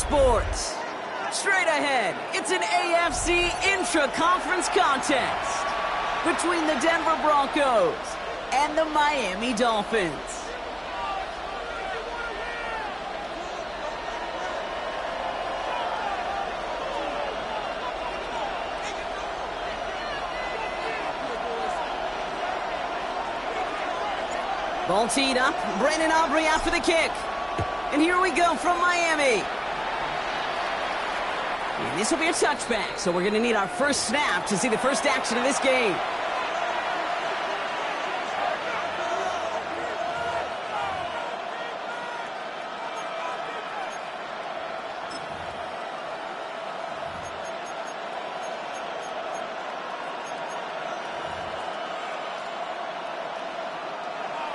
sports. Straight ahead, it's an AFC intra-conference contest between the Denver Broncos and the Miami Dolphins. Ball teed up. Brandon Aubrey out for the kick. And here we go from Miami. And this will be a touchback, so we're going to need our first snap to see the first action of this game.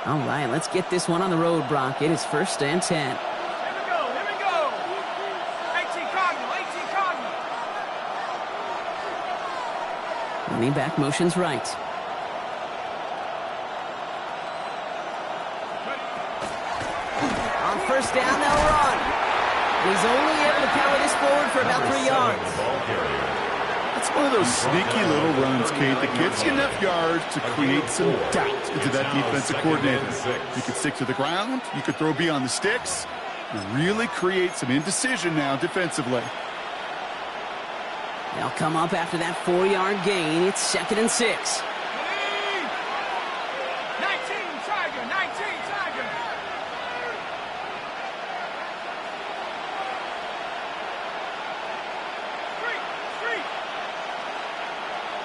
All right, let's get this one on the road, Brock. It is 1st and 10. Here we go. AT Cardinal. Running back motions right. On 1st down, they'll run. He's only able to power this forward for about 3 yards. It's one of those sneaky little runs, Kate, that gets you enough yards to create some doubt into that defensive coordinator. You could stick to the ground, you could throw beyond the sticks, and really create some indecision now defensively. They'll come up after that 4-yard gain. It's 2nd and 6. 19 Tiger.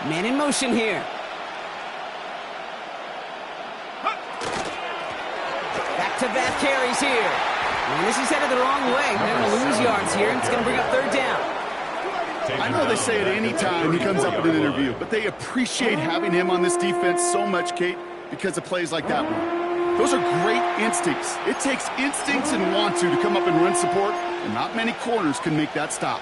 Man in motion here. Back-to-back carries here. And this is headed the wrong way. They're going to lose yards here, and it's going to bring up 3rd down. I know they say it any time he comes up in an interview, but they appreciate having him on this defense so much, Kate, because of plays like that one. Those are great instincts. It takes instincts and want to come up and run support, and not many corners can make that stop.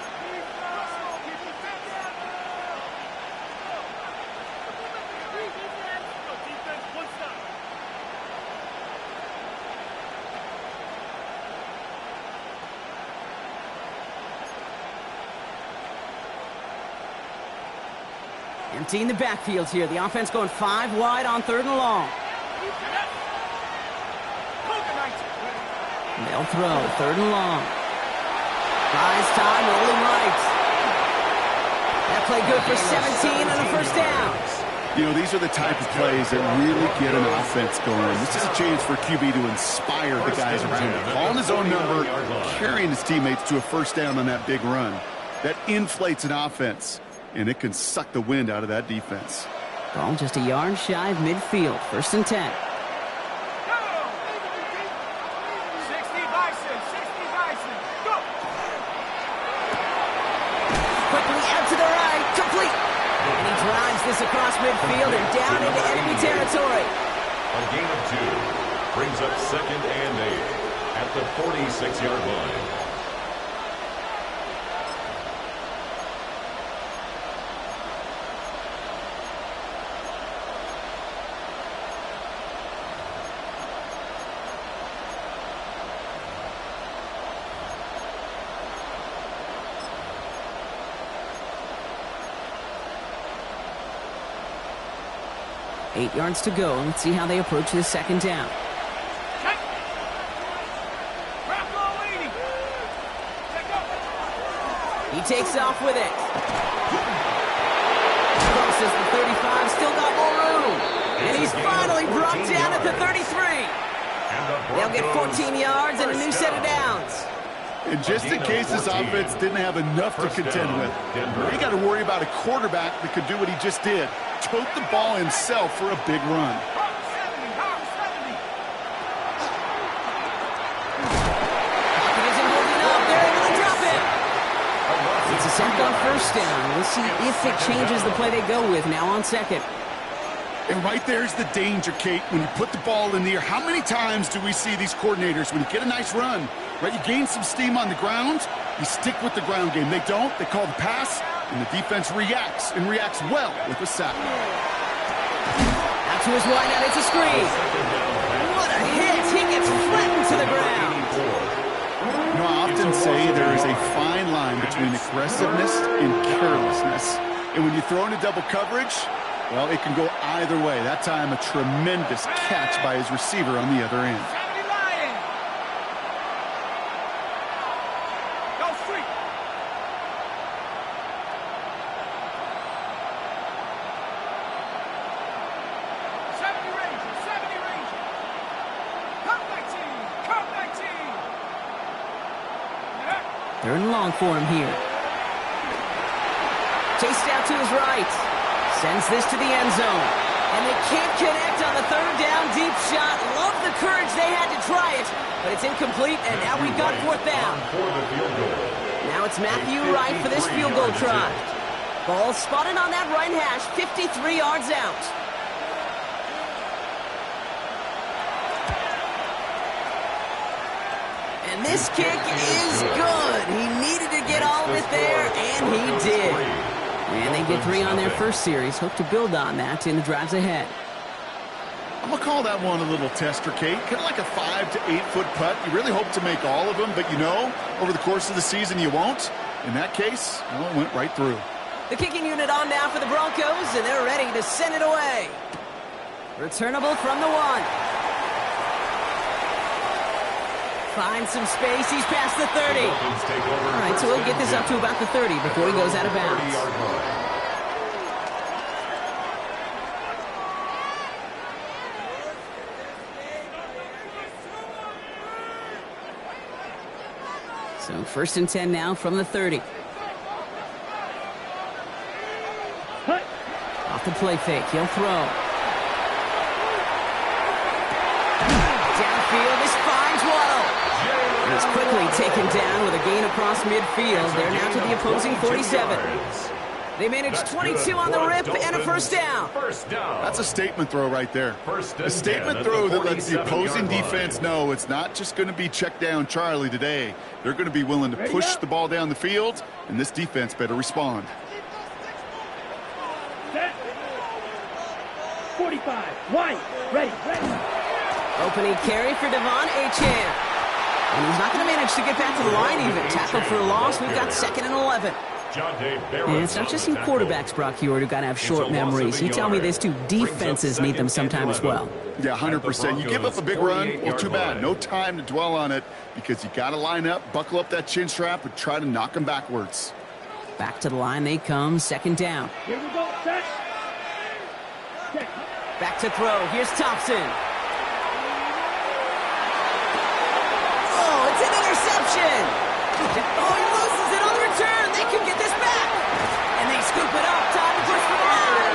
Emptying the backfield here. The offense going 5 wide on 3rd and long. They'll throw 3rd and long. Buys time, rolling right. That play good for 17 and a 1st down. You know, these are the type of plays that really get an offense going. This is a chance for QB to inspire the guys around him. Calling his own number, carrying his teammates to a 1st down on that big run. That inflates an offense, and it can suck the wind out of that defense. Ball just a yard shy of midfield. 1st and 10. 60 Bison. Go. Quickly out to the right. Complete. And he drives this across midfield and down into enemy territory. A gain of 2 brings up 2nd and 8 at the 46-yard line. Eight yards to go. Let's see how they approach this 2nd down. He takes off with it. Crosses the 35, still got more room. And he's finally brought down at the 33. They'll get 14 yards and a new set of downs. And just in case this offense didn't have enough to contend with, they got to worry about a quarterback that could do what he just did. Tote the ball himself for a big run. Pocket isn't holding up. They're able to drop it. It's a sack on 1st down. We'll see if it changes the play they go with now on 2nd. And right there's the danger, Kate, when you put the ball in the air. How many times do we see these coordinators, when you get a nice run, right, you gain some steam on the ground, you stick with the ground game. They don't. They call the pass, and the defense reacts, and reacts well with the sack. Out to his wideout. It's a screen. What a hit. He gets flattened to the ground. You know, I often say there is a fine line between aggressiveness and carelessness. And when you throw into double coverage, well, it can go either way. That time, a tremendous catch by his receiver on the other end. Go street. Third and long for him here. Chased out to his right. Sends this to the end zone. And they can't connect on the third down deep shot. Love the courage they had to try it. But it's incomplete, and now we've got fourth down. Now it's Matthew Wright for this field goal try. Ball spotted on that right hash, 53 yards out. And this kick is good. He needed to get all of it there, and he did. And they get 3 on their first series. Hope to build on that in the drives ahead. I'm going to call that one a little tester, Kate. Kind of like a 5 to 8 foot putt. You really hope to make all of them, but you know, over the course of the season you won't. In that case, well, it went right through. The kicking unit on now for the Broncos, and they're ready to send it away. Returnable from the 1. Finds some space. He's past the 30. All right, so he'll get this up to about the 30 before he goes out of bounds. So first and 10 now from the 30. Off the play fake. He'll throw. Downfield. This finds Waddle. And it's quickly taken down with a gain across midfield. They're now to the opposing 47. They managed 22 on the rip and a first down. That's a statement throw right there. A statement throw that lets the opposing defense know it's not just going to be check down Charlie today. They're going to be willing to push the ball down the field, and this defense better respond. 45, wide, ready. Opening carry for Devon Achane. And he's not going to manage to get back to the line even. Tackled for a loss. We've got 2nd and 11. And it's not just in quarterbacks, Brock Huard, who got to have short memories. You tell me this too. Defenses need them sometime as well. Yeah, 100%. You give up a big run, well, too bad. No time to dwell on it because you got to line up, buckle up that chin strap, and try to knock them backwards. Back to the line they come. 2nd down. Here we go, set. Back to throw. Here's Thompson. Oh, it's an interception. Oh, he loses it on the return. They can get this back. And they scoop it up. Time to push for the line.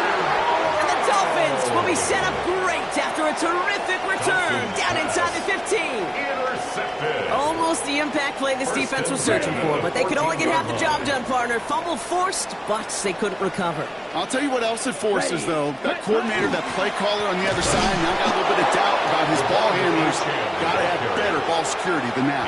And the Dolphins will be set up great after a terrific return down inside the 15. Almost the impact play this defense was searching for, but they could only get half the job done, partner. Fumble forced, but they couldn't recover. I'll tell you what else it forces, though. That coordinator, that play caller on the other side, now got a little bit of doubt about his ball handlers. Got to have better ball security than that.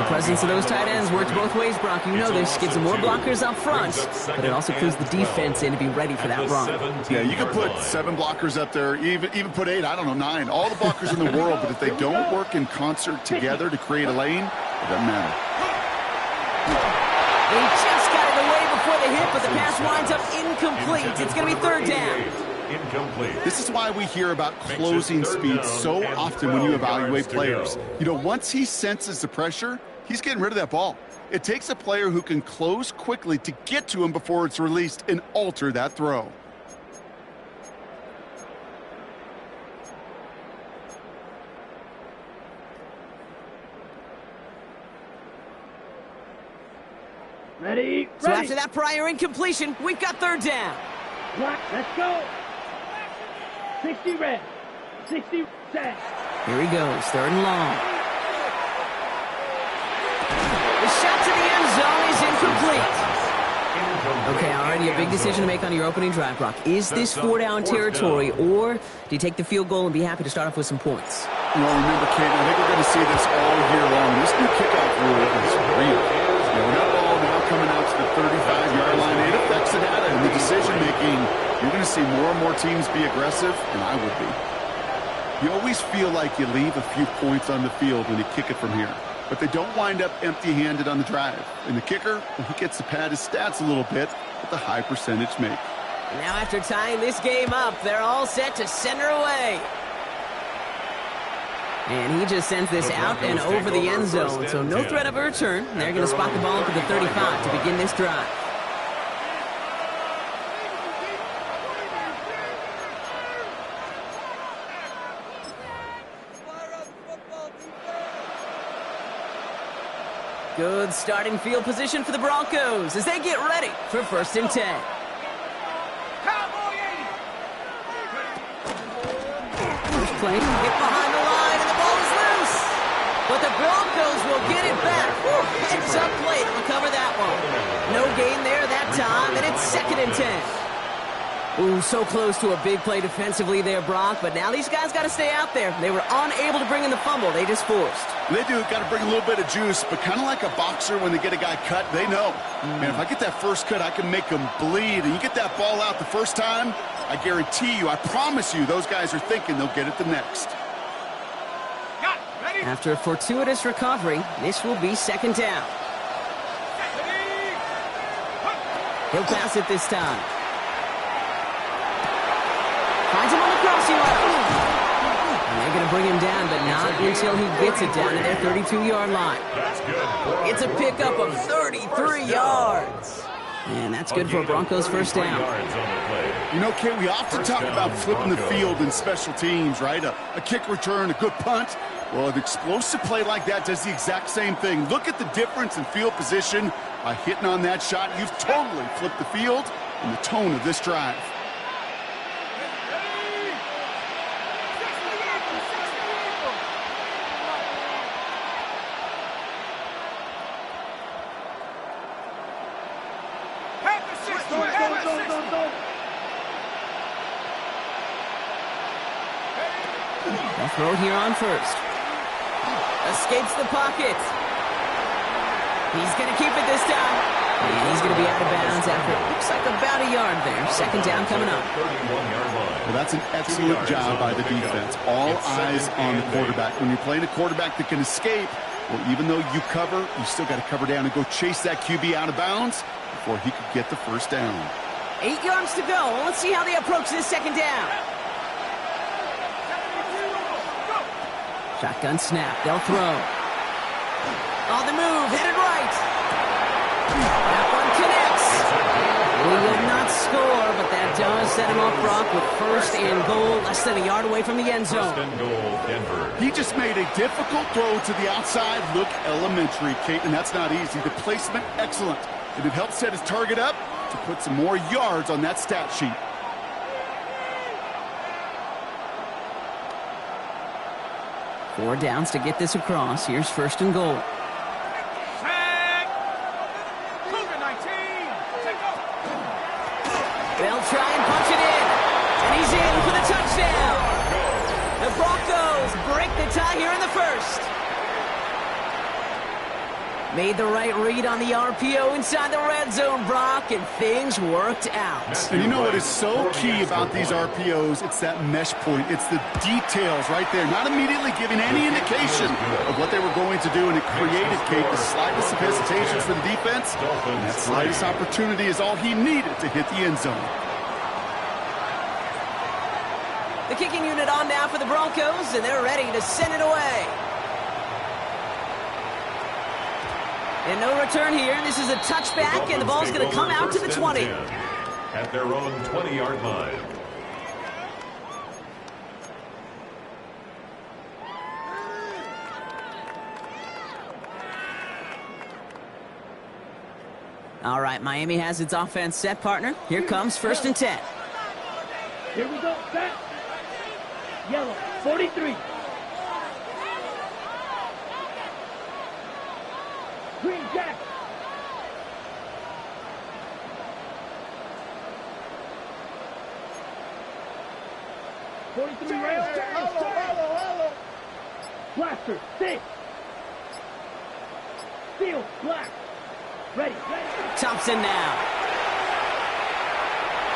The presence of those tight ends works both ways, Brock. You know this. Gives them more blockers up front, but it also clues the defense in to be ready for that run. Yeah, you could put 7 blockers up there, even put 8, I don't know, 9. All the blockers in the world, but if they don't work in concert together to create a lane, it doesn't matter. They just got it away before the hit, but the pass winds up incomplete. It's going to be 3rd down. Incomplete. This is why we hear about closing speed so often when you evaluate players. You know, once he senses the pressure, he's getting rid of that ball. It takes a player who can close quickly to get to him before it's released and alter that throw. Ready. So after that prior incompletion, we've got 3rd down. Block, let's go. 60 red. 60 set. Here he goes, 3rd and long. The shot to the end zone is incomplete. Okay, already a big decision to make on your opening drive, Brock. Is this 4-down territory, or do you take the field goal and be happy to start off with some points? Well, remember, Kate, I think we're going to see this all year long. This new kickoff rule is real. You know, that ball now coming out to the 35-yard line, it affects the data and the decision-making. You're going to see more and more teams be aggressive, and I would be. You always feel like you leave a few points on the field when you kick it from here. but they don't wind up empty-handed on the drive. And the kicker, well, he gets to pad his stats a little bit with a high percentage make. Now after tying this game up, they're all set to send her away. And he just sends this out and over the end zone, so no threat of a return. They're going to spot the ball up at the 35 to begin this drive. Good starting field position for the Broncos as they get ready for 1st and 10. First play, hit behind the line, and the ball is loose. But the Broncos will get it back. Heads up play to recover that one. No gain there that time, and it's 2nd and 10. Ooh, so close to a big play defensively there, Brock, but now these guys got to stay out there. They were unable to bring in the fumble they just forced. They do, got to bring a little bit of juice, but kind of like a boxer when they get a guy cut, they know. Man, if I get that first cut, I can make them bleed. And you get that ball out the first time, I guarantee you, I promise you, those guys are thinking they'll get it the next. After a fortuitous recovery, this will be 2nd down. He'll pass it this time. Finds him on the crossing route. And they're going to bring him down, but not until he gets it down to their 32-yard line. It's a pickup of 33 yards. And that's good for a Broncos 1st down. You know, Kate, we often talk about flipping the field in special teams, right? A kick return, a good punt. Well, an explosive play like that does the exact same thing. Look at the difference in field position. By hitting on that shot, you've totally flipped the field and the tone of this drive. They'll throw here on 1st. Escapes the pocket. He's going to keep it this time. And he's going to be out of bounds after it looks like about a yard there. 2nd down coming up. Well, that's an excellent job by the defense. All eyes on the quarterback. When you're playing a quarterback that can escape, well, even though you cover, you still got to cover down and go chase that QB out of bounds before he could get the 1st down. 8 yards to go. Let's see how they approach this 2nd down. Shotgun snap. They'll throw. On the move. Headed right. That one connects. He will not score, but that does set him off, Brock, with 1st and goal, less than a yard away from the end zone. 1st and goal, Denver. He just made a difficult throw to the outside. Look elementary, Kate, and that's not easy. The placement, excellent. And it helped set his target up to put some more yards on that stat sheet. Four downs to get this across. Here's 1st and goal. They'll try and punch it in. And he's in for the touchdown. The Broncos break the tie here in the 1st. Made the right read on the RPO inside the red zone, Brock, and things worked out. And you know what is so key about these RPOs? It's that mesh point. It's the details right there. Not immediately giving any indication of what they were going to do, and it created, Kate, the slightest of hesitations for the defense. And that slightest opportunity is all he needed to hit the end zone. The kicking unit on now for the Broncos, and they're ready to send it away. And no return here. This is a touchback, and the ball's going to come out to the 20. At their own 20-yard line. All right, Miami has its offense set, partner. Here comes 1st and 10. Here we go. Set. Yellow. 43. Green Jack. Blaster, 6. Steel, black. Ready. Thompson now.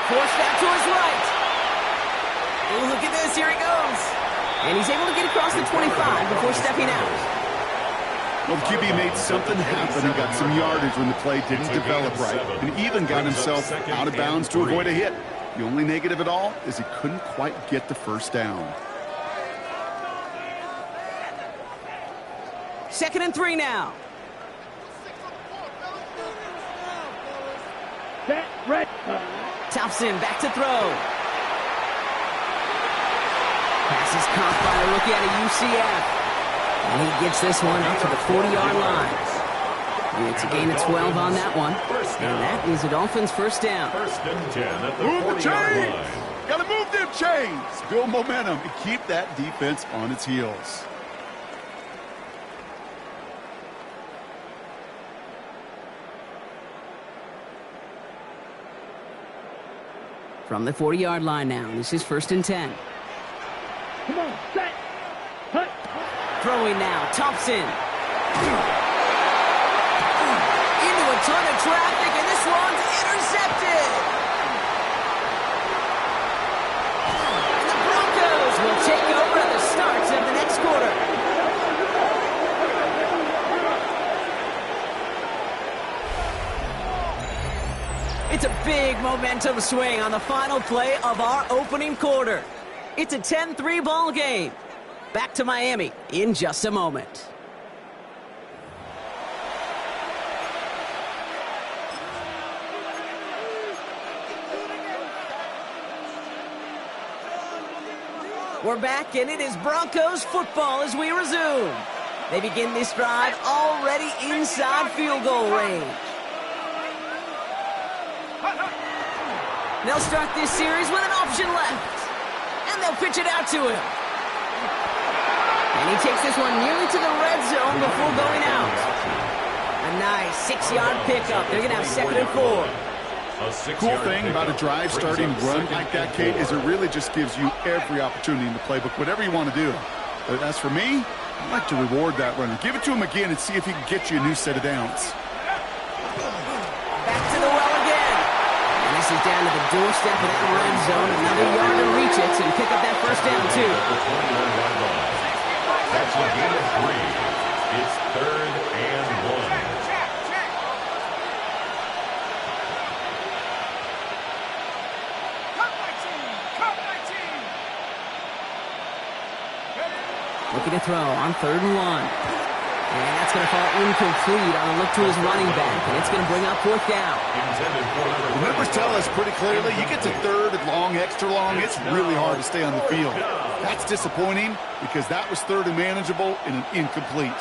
Forced back to his right. Oh, look at this. Here he goes. And he's able to get across the 25 before stepping out. Well, the QB made something happen and got some yardage when the play didn't develop right, and even got himself out of bounds to avoid a hit. The only negative at all is he couldn't quite get the first down. 2nd and 3 now. Set, red. Thompson back to throw. Pass is caught by a rookie out of UCF. And he gets this one out to the 40-yard line. It's a gain of 12 on that one. And that is a Dolphins first down. 1st and 10 at the Move the 40-yard chains! line. Got to move them chains! Build momentum and keep that defense on its heels. From the 40-yard line now. This is 1st and 10. Come on, set. Hut. Throwing now. Thompson. Into a ton of traffic, and this one's intercepted. And the Broncos will take over at the start of the next quarter. It's a big momentum swing on the final play of our opening quarter. It's a 10-3 ball game. Back to Miami in just a moment. We're back, and it is Broncos football as we resume. They begin this drive already inside field goal range. They'll start this series with an option left. And they'll pitch it out to him. And he takes this one nearly to the red zone before going out. A nice 6-yard pickup. They're going to have 2nd and 4. Cool thing about a drive starting run like that, Kate, is it really just gives you every opportunity in the playbook, whatever you want to do. But as for me, I like to reward that runner. Give it to him again and see if he can get you a new set of downs. Back to the well again. And this is down to the doorstep of that red zone. Another yard to reach it and pick up that first down, too. That's a gain of 3. It's 3rd and 1. Looking to throw on 3rd and 1. And that's going to fall incomplete on a look to his running back. And it's going to bring up 4th down. The numbers tell us pretty clearly, you get to 3rd and long, extra long, it's really hard to stay on the field. That's disappointing because that was 3rd and manageable and an incomplete.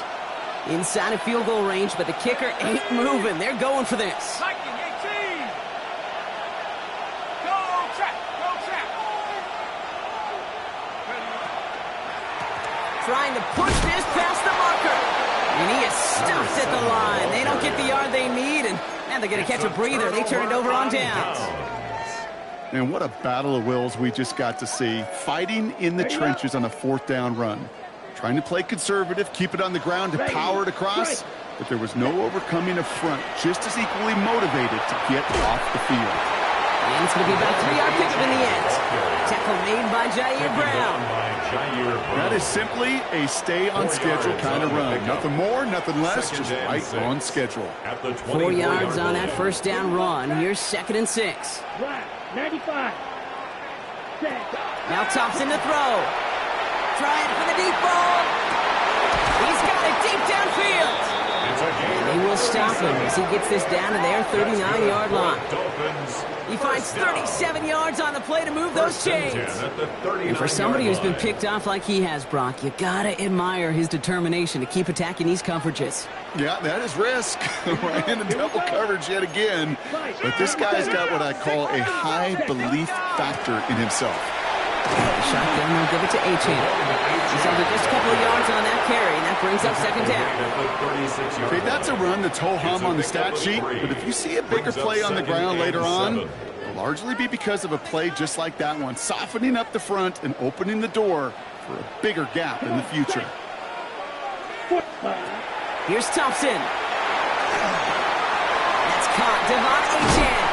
Inside of field goal range, but the kicker ain't moving. They're going for this. Trying to push this past the marker. And he is stuffed at the line. They don't get the yard they need, and they're going to catch a breather. They turn it over on downs. And what a battle of wills we just got to see. Fighting in the trenches on a 4th down run. Trying to play conservative, keep it on the ground to power it across. But there was no overcoming a front just as equally motivated to get off the field. And it's going to be about a 3-yard pickup in the end. Tackle made by Jair Brown. That is simply a stay-on-schedule kind of run. Nothing more, nothing less, just right on schedule. 4 yards on that first down run. Here's 2nd and 6. Black, 95. Set. Now Thompson to throw. Trying for the deep ball. He's got it deep downfield. And they will stop him as he gets this down to their 39-yard line. He finds 37 yards on the play to move those chains. And for somebody who's been picked off like he has, Brock, you gotta admire his determination to keep attacking these coverages. Yeah, that is risk. Right into double coverage yet again. But this guy's got what I call a high belief factor in himself. Shotgun, they'll give it to Achane. He's under just a couple of yards on that carry, and that brings up 2nd down. Okay, that's a run that's ho-hum on the stat sheet, but if you see a bigger play on the ground later on, it'll largely be because of a play just like that one, softening up the front and opening the door for a bigger gap in the future. Here's Thompson. That's caught. Devon Achane.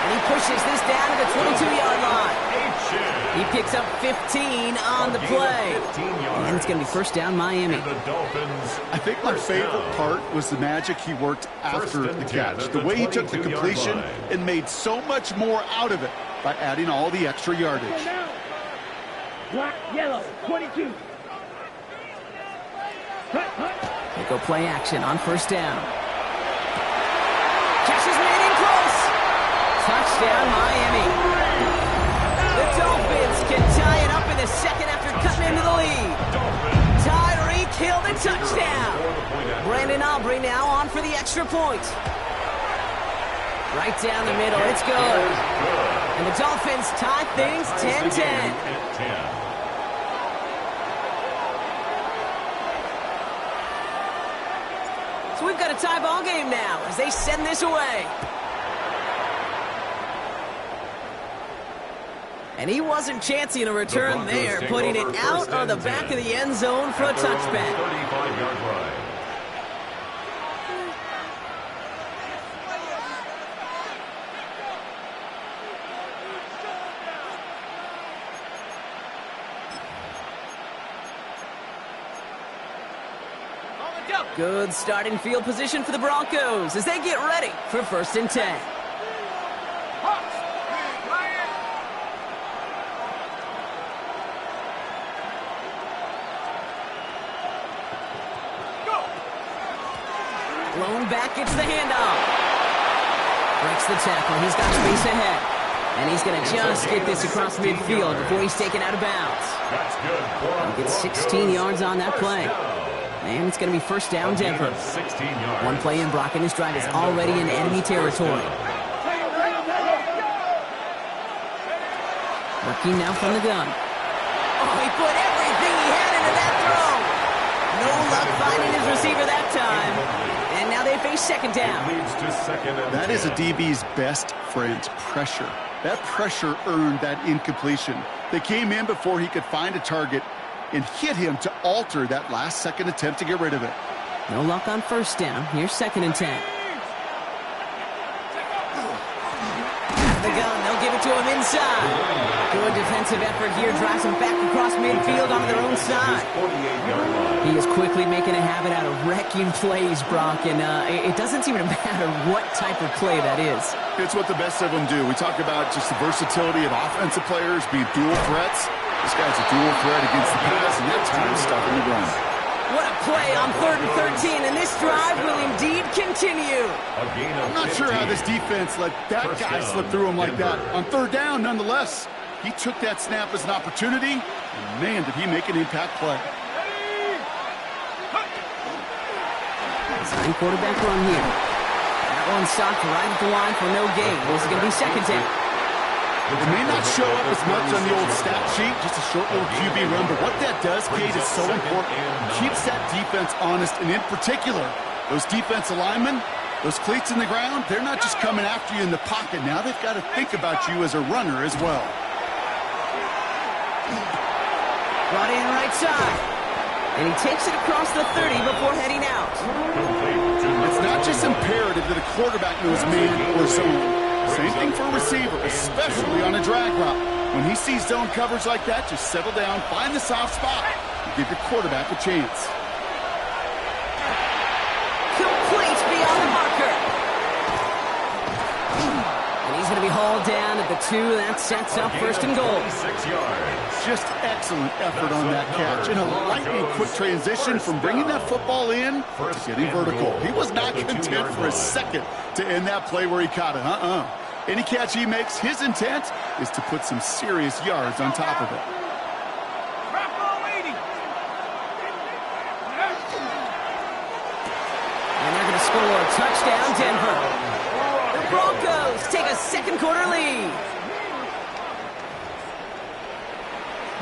And he pushes this down to the 22-yard line. H. He picks up 15 on the play. And it's going to be first down Miami. The Dolphins. I think my favorite part was the magic he worked after the catch. The way he took the completion and made so much more out of it by adding all the extra yardage. Black, yellow, 22. They go play action on first down. Catches Manning close. Touchdown Miami. The Dolphins can tie it up in the second after cutting into the lead. Tyreek Hill the touchdown. Brandon Aubrey now on for the extra point. Right down the middle, it's good. And the Dolphins tie things 10-10. So we've got a tie ball game now as they send this away. And he wasn't chancing a return there, putting it out on the back of the end zone for a touchback. 35-yard line. Good starting field position for the Broncos as they get ready for first and 10. Blown back, gets the handoff. Breaks the tackle, he's got space ahead. And he's going to just get this across midfield before he's taken out of bounds. That's good. He gets 16 yards on that play. And it's going to be first down Denver. 16 yards. One play in, Brock, and his drive is already in enemy territory. Working now from the gun. Oh, he put everything he had into that throw. No luck finding his receiver that time. And now they face second down. Leads to second and That is a DB's best friend, pressure. That pressure earned that incompletion. They came in before he could find a target and hit him to alter that last-second attempt to get rid of it. No luck on first down. Here's second and 10. The gun, they'll give it to him inside. Good defensive effort here, drives him back across midfield onto their own side. He is quickly making a habit out of wrecking plays, Brock, and it doesn't seem to matter what type of play that is. It's what the best of them do. We talk about just the versatility of offensive players being dual threats. This guy's a dual threat against the pass, and that time stopping the run. What a play on 3rd and 13, and this drive will indeed continue. I'm not sure how this defense let that guy slip through him like that. On 3rd down, nonetheless, he took that snap as an opportunity, and man, did he make an impact play. Sign quarterback run here. That one stopped right at the line for no gain. This is going to be second down. It may not show up as much on the old stat sheet, just a short little QB run, but what that does, Kate, is so important. Keeps that defense honest, and in particular, those defense linemen, those cleats in the ground, they're not just coming after you in the pocket. Now they've got to think about you as a runner as well. Brought in right side. And he takes it across the 30 before heading out. It's not just imperative that a quarterback knows man or zone. Same thing for a receiver, especially on a drag route. When he sees zone coverage like that, just settle down, find the soft spot, and give your quarterback a chance. Complete beyond the marker. And he's going to be hauled down at the 2. That sets up first and goal. 6 yards. Just excellent effort on that catch. And a lightning quick transition from bringing that football in to getting vertical. He was not content for a second to end that play where he caught it. Any catch he makes, his intent is to put some serious yards on top of it. And they're going to score. Touchdown, Denver. The Broncos take a second quarter lead.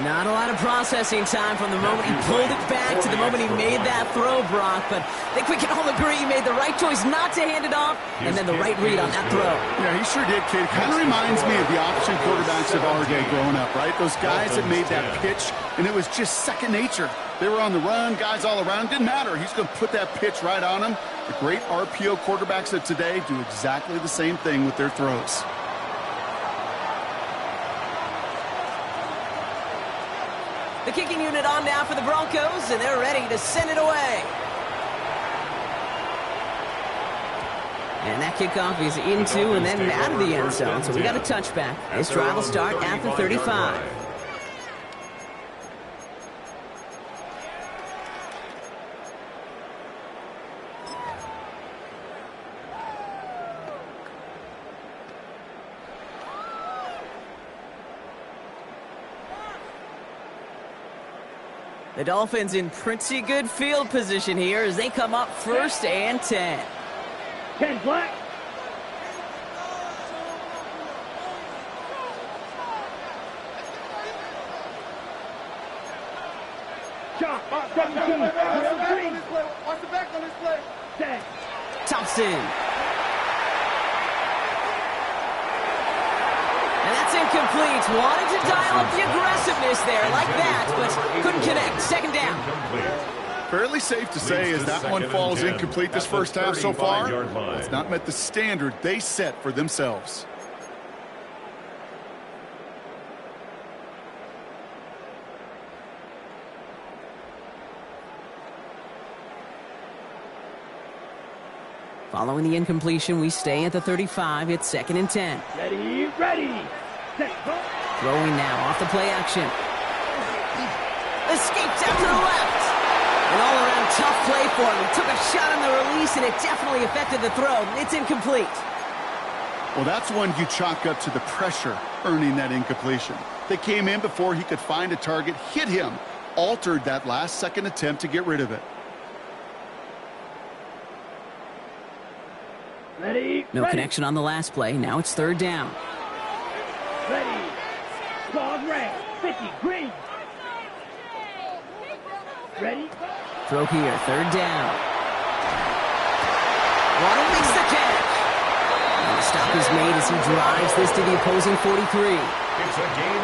Not a lot of processing time from the moment he pulled it back to the moment he made that throw, Brock. But I think we can all agree he made the right choice not to hand it off, and then the right read on that throw. Yeah, he sure did, kid. Kind of reminds me of the option quarterbacks of our day growing up, right? Those guys that made that pitch, and it was just second nature. They were on the run, guys all around. Didn't matter. He's going to put that pitch right on him. The great RPO quarterbacks of today do exactly the same thing with their throws. The kicking unit on now for the Broncos, and they're ready to send it away. And that kickoff is into and then out of the end zone, so we got a touchback. This drive will start at the 35. The Dolphins in pretty good field position here as they come up 1st and 10. 10 black. Chop. 17. Watch the back on this play. 10. Thompson. And that's incomplete. Wanted to dial up the aggressiveness there like that, but couldn't connect. 2nd down. Fairly safe to say as that one falls incomplete this first half so far. It's not met the standard they set for themselves. Following the incompletion, we stay at the 35. It's 2nd and 10. Ready. Set. Throwing now off the play action. Escapes out to the left. An all-around tough play for him. He took a shot on the release, and it definitely affected the throw. It's incomplete. Well, that's one you chalk up to the pressure earning that incompletion. They came in before he could find a target, hit him, altered that last-second attempt to get rid of it. No connection on the last play. Now it's 3rd down. Ready. Squad red. 50. Green. Ready. Throw here. 3rd down. Waddle makes the catch. And the stop is made as he drives this to the opposing 43.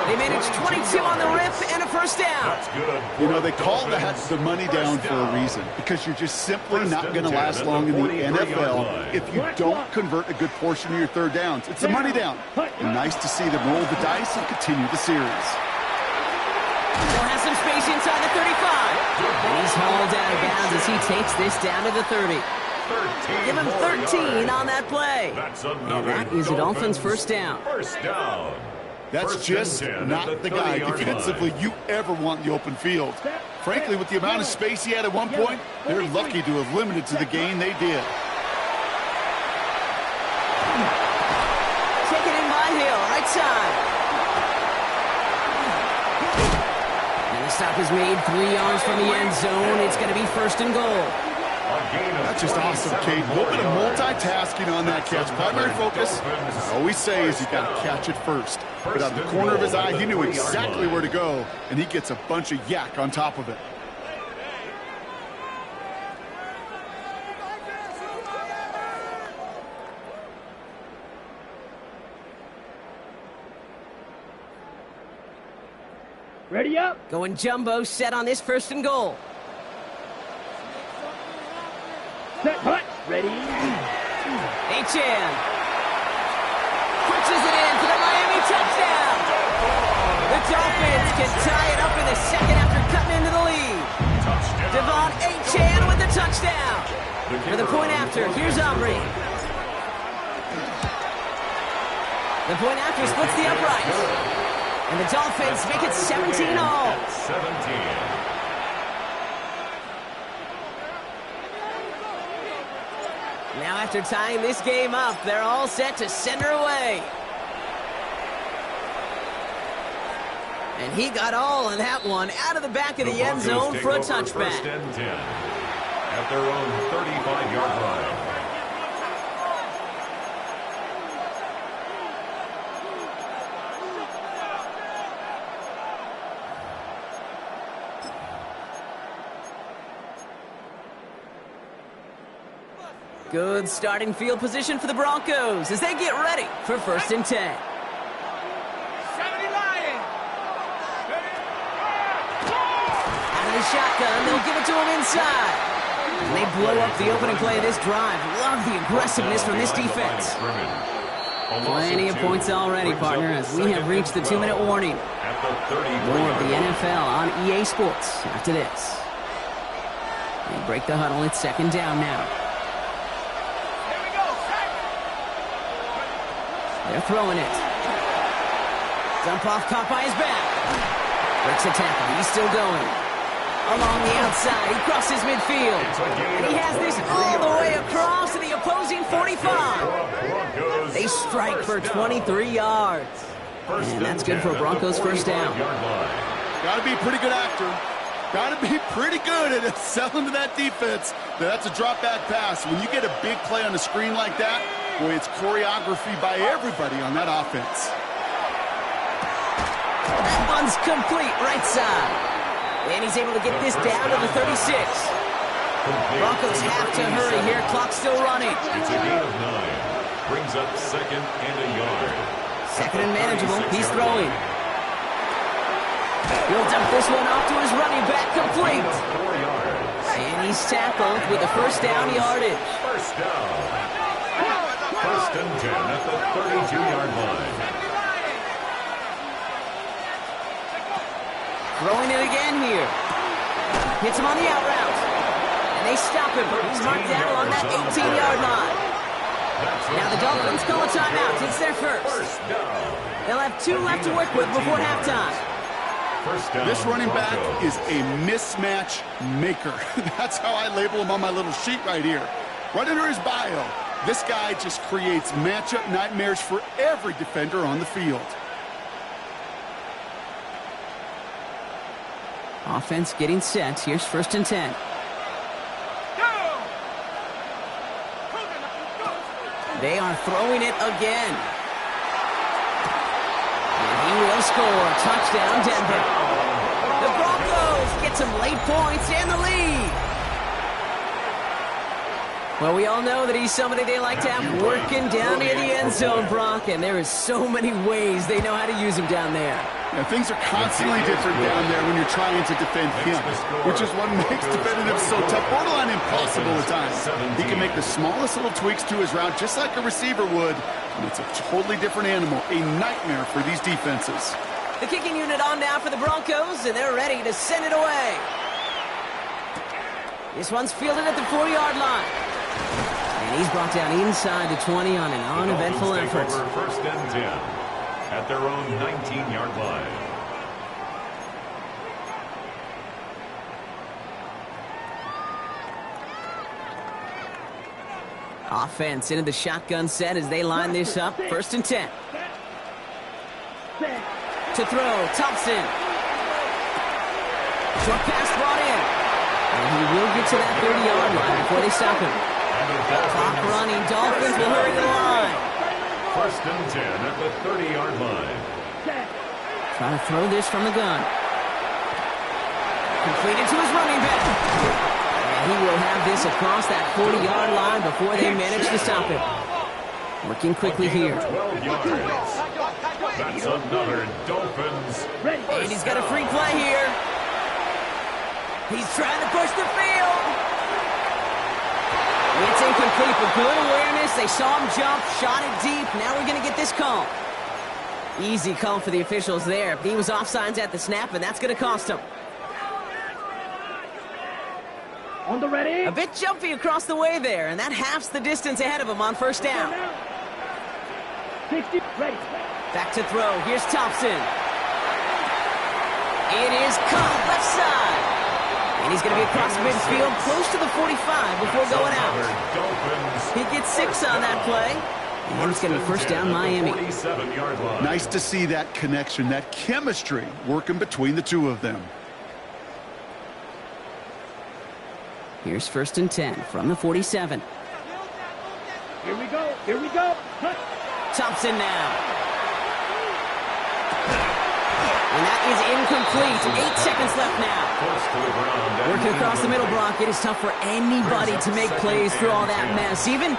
They managed 22 on the rip and a 1st down. You know, they call that the money down for a reason, because you're just simply not going to last long in the NFL if you don't convert a good portion of your 3rd downs. It's the money down. And nice to see them roll the dice and continue the series. Still has some space inside the 35. And he's hauled out of bounds as he takes this down to the 30. Give him 13 on that play. And that is the Dolphins' 1st down. That's just not the guy defensively you ever want in the open field. Frankly, with the amount of space he had at one point, they're lucky to have limited to the gain they did. Taken in by Hill, right side. And the stop is made 3 yards from the end zone. It's going to be 1st and goal. That's just awesome, Kate. A little bit of multitasking on that catch. Primary focus, as I always say, is you got to catch it first. But out of the corner of his eye, he knew exactly where to go, and he gets a bunch of yak on top of it. Ready up. Going jumbo set on this 1st and goal. Set. Hut. Ready. H.N. Punches it in for the Miami touchdown. The Dolphins can tie it up in the 2nd after cutting into the lead. Devon H.N. with the touchdown. For the point after, here's Aubrey. The point after splits the uprights. And the Dolphins make it 17 all. 17. Now after tying this game up, they're all set to send her away. And he got all of that one out of the back of the end zone for a touchback. 1st and 10 at their own 35-yard line. Good starting field position for the Broncos as they get ready for 1st and 10. 70 Lions. Out of the shotgun, they'll give it to him inside. And they blow up the opening play of this drive. Love the aggressiveness from this defense. Plenty of points already, partner, as we have reached the 2-minute warning. More of the NFL on EA Sports after this. They break the huddle. It's second down now. They're throwing it. Dump off, caught by his back. Breaks a tackle. He's still going. Along the outside, he crosses midfield. And he has this all the way across to the opposing 45. They strike for 23 yards. And that's good for Broncos first down. Got to be a pretty good actor. Got to be pretty good at selling to that defense. That's a drop back pass. When you get a big play on the screen like that, boy, it's choreography by everybody on that offense. That one's complete right side. And he's able to get this down to the 36. Broncos have to hurry here. Clock's still running. It's a gain of 9. Brings up second and a yard. Second and manageable. He's throwing. He'll dump this one off to his running back, complete. 4 yards. And he's tackled with a first down yardage. First down. First and 10 at the 32-yard line. Throwing it again here. Hits him on the out route. And they stop him. He's marked down along that 18-yard line. Now the Dolphins call a timeout. It's their first. They'll have 2 left to work with before halftime. This running back is a mismatch maker. That's how I label him on my little sheet right here. Right under his bio, this guy just creates matchup nightmares for every defender on the field. Offense getting set. Here's first and 10. They are throwing it again. And he will score. Touchdown, Denver. The Broncos get some late points and the lead. Well, we all know that he's somebody they like to have working down near the end zone, Brock, and there is so many ways they know how to use him down there. Yeah, things are constantly different down there when you're trying to defend him, which is what makes defending him so tough, borderline impossible at times. He can make the smallest little tweaks to his route just like a receiver would, and it's a totally different animal, a nightmare for these defenses. The kicking unit on now for the Broncos, and they're ready to send it away. This one's fielded at the 4-yard line. And he's brought down inside the 20 on an uneventful effort. First and 10 at their own 19-yard line. Offense into the shotgun set as they line this up. First and 10. To throw, Thompson. Short pass brought in. And he will get to that 30-yard line before they stop him. Clock running. Dolphins will hurry the line. First and 10 at the 30-yard line. Trying to throw this from the gun. Completed to his running back. And he will have this across that 40-yard line before they manage to stop him. Working quickly here. 12 yards. That's another Dolphins. And he's got a free play here. He's trying to push the field. It's incomplete, but good awareness. They saw him jump, shot it deep. Now we're going to get this call. Easy call for the officials there. He was offsides at the snap, and that's going to cost him. On the ready. A bit jumpy across the way there, and that halves the distance ahead of him on first down. 60, ready. Back to throw. Here's Thompson. It is caught left side. And he's going to be across midfield, close to the 45 before going out. He gets 6 on that play. And it's going to be first down Miami. Nice to see that connection, that chemistry working between the two of them. Here's first and 10 from the 47. Here we go. Here we go. Huh. Thompson now. And that is incomplete. 8 seconds left now. Working across the middle, Brock. It is tough for anybody to make plays through all that mess, even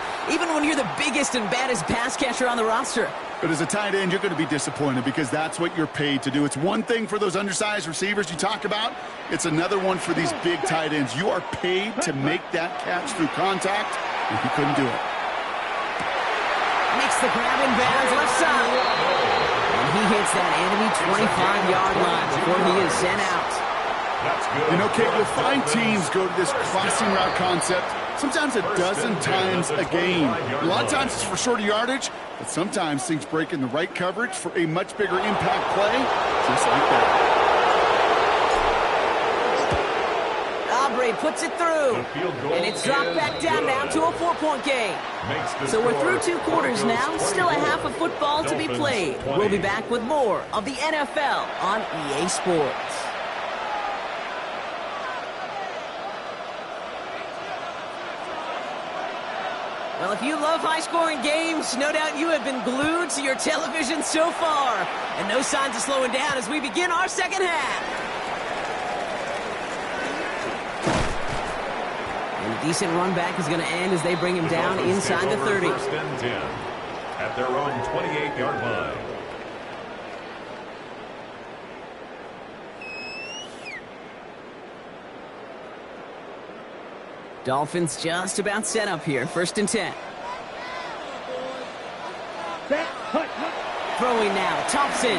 when you're the biggest and baddest pass catcher on the roster. But as a tight end, you're going to be disappointed because that's what you're paid to do. It's one thing for those undersized receivers you talk about. It's another one for these big tight ends. You are paid to make that catch through contact, and he couldn't do it. Makes the grab in bounds left side. And he hits that enemy 25-yard line before he is sent out. That's good. You know, Kate, you'll find teams go to this crossing route concept sometimes a dozen times a game. A lot of times it's for shorter yardage, but sometimes things break in the right coverage for a much bigger impact play, just like that. Aubrey puts it through, and it's dropped back down now to a 4-point game. So we're through 2 quarters now, still a half of football to be played. We'll be back with more of the NFL on EA Sports. Well, if you love high-scoring games, no doubt you have been glued to your television so far. And no signs of slowing down as we begin our second half. And a decent run back is going to end as they bring him down inside the 30. First and 10 at their own 28-yard line. Dolphins just about set up here. First and 10. Throwing now. Thompson.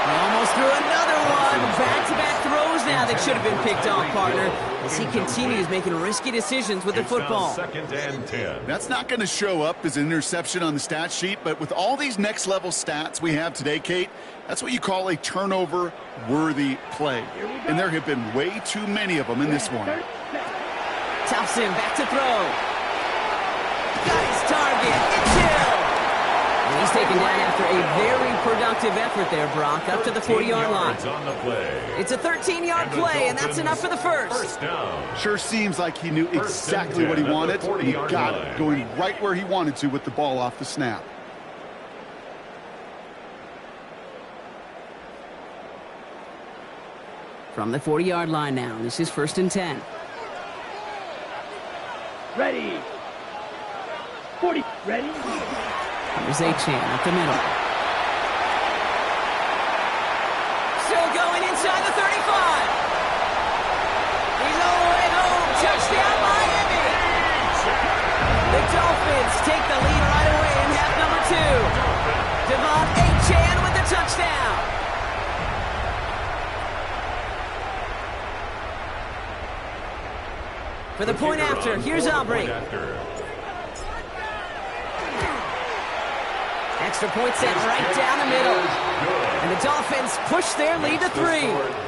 He almost threw another one. Back-to-back throws now that should have been picked off, partner, as he continues making risky decisions with the football. Second and 10. That's not going to show up as an interception on the stat sheet, but with all these next-level stats we have today, Kate, that's what you call a turnover-worthy play. And there have been way too many of them in this one. Thompson back to throw. Got his target. It's him. And he's taken down after a very productive effort there, Brock, up to the 40-yard line. On the play. It's a 13-yard play, and that's enough for the first. First down. Sure seems like he knew exactly what he wanted, and he got it, going right where he wanted to with the ball off the snap. From the 40-yard line now, this is first and 10. Ready. 40. Ready. Here's Achane up the middle. Still going inside the 35. He's all the way home. Touchdown, Miami. The Dolphins take the lead right away in half number 2. Devon Achane with the touchdown. For the point after, here's Aubrey. Extra point set right down the middle. And the Dolphins push their lead to 3.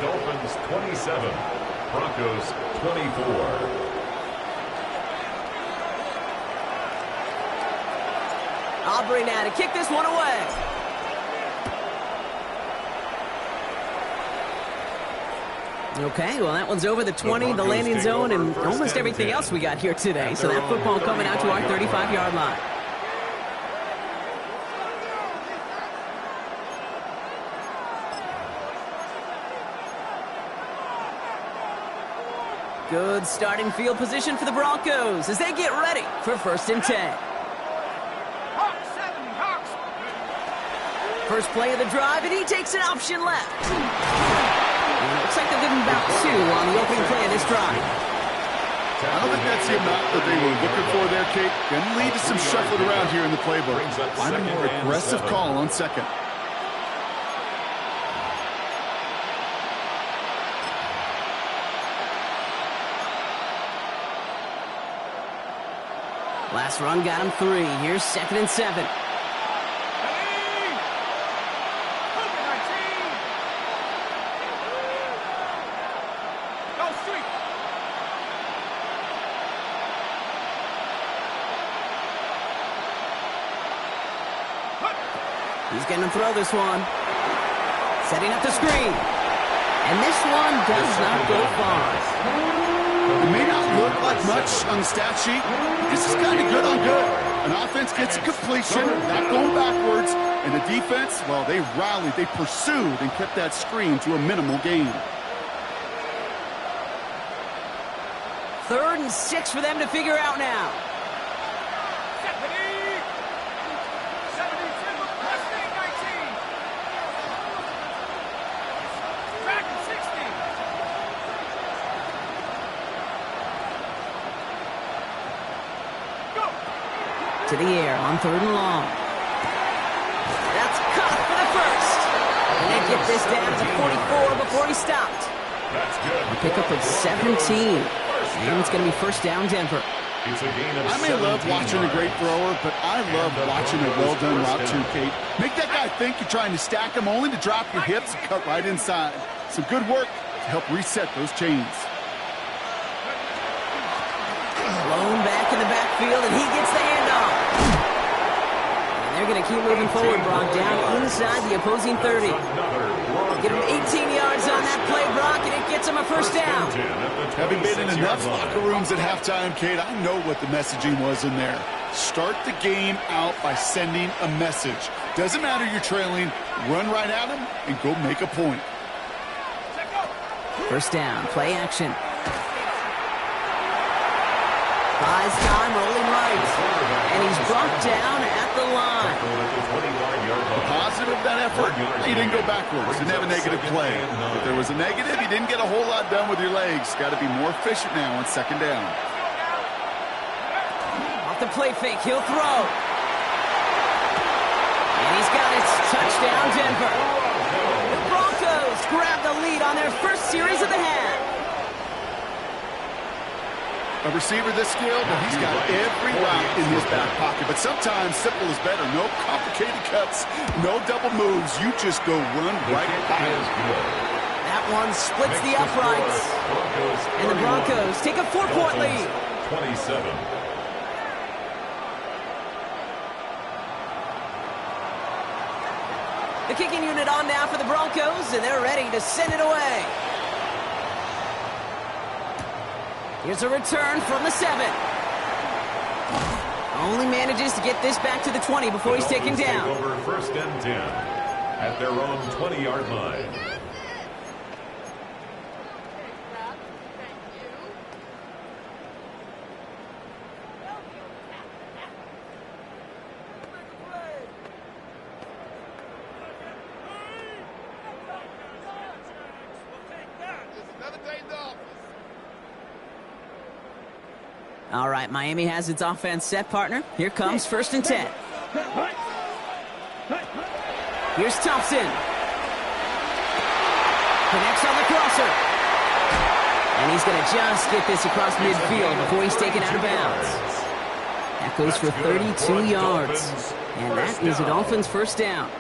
Dolphins 27, Broncos 24. Aubrey now to kick this one away. Okay, well, that one's over the 20, the landing zone, and almost everything else we got here today. So that football coming out to our 35-yard line. Good starting field position for the Broncos as they get ready for first and 10. First play of the drive, and he takes an option left. Looks like they're giving about 2 on the opening play of this drive. I don't think that's the amount that they were looking for there, Kate. Going to lead to some shuffling around here in the playbook. Find a more aggressive call on second. Last run got him 3. Here's second and 7. He's going to throw this one. Setting up the screen. And this one does not go far. It may not look like much on the stat sheet. This is kind of good on good. An offense gets a completion, not going backwards. And the defense, well, they rallied, they pursued, and kept that screen to a minimal gain. 3rd and 6 for them to figure out now. To the air on 3rd and long. That's caught for the first. And they get this down to 44 before he stopped. That's good. A pickup of 17. And it's going to be first down, Denver. It's a gain of I may love 17 watching a great yards. thrower, but I love watching a well-done route too, Kate. Make that guy think you're trying to stack him only to drop your hips and cut right inside. Some good work to help reset those chains. Blown back in the backfield, and he gets the handoff. And they're going to keep moving forward, Brock, down inside the opposing 30. Get him 18 yards on that play, Brock, and it gets him a first down. Having been in enough locker rooms at halftime, Kate, I know what the messaging was in there. Start the game out by sending a message. Doesn't matter you're trailing, run right at them and go make a point. First down, play action. Buys time, rolling right. And he's brought down at the line. The positive of that effort, he didn't go backwards, didn't have a negative play. If there was a negative, you didn't get a whole lot done with your legs. Got to be more efficient now on 2nd down. Off the play fake, he'll throw. And he's got it. Touchdown, Denver. The Broncos grab the lead on their first series of the half. A receiver this skilled, but he's got every route in his back pocket. But sometimes simple is better. No complicated cuts, no double moves. You just go run right by him. That one splits the uprights. And the Broncos take a 4-point lead. 27. The kicking unit on now for the Broncos, and they're ready to send it away. Here's a return from the 7. Only manages to get this back to the 20 before he's taken down. Take over 1st and 10 at their own 20-yard line. All right, Miami has its offense set, partner. Here comes 1st and 10. Here's Thompson. Connects on the crosser. And he's going to just get this across midfield before he's taken out of bounds. That goes for 32 yards. And that is a Dolphins first down.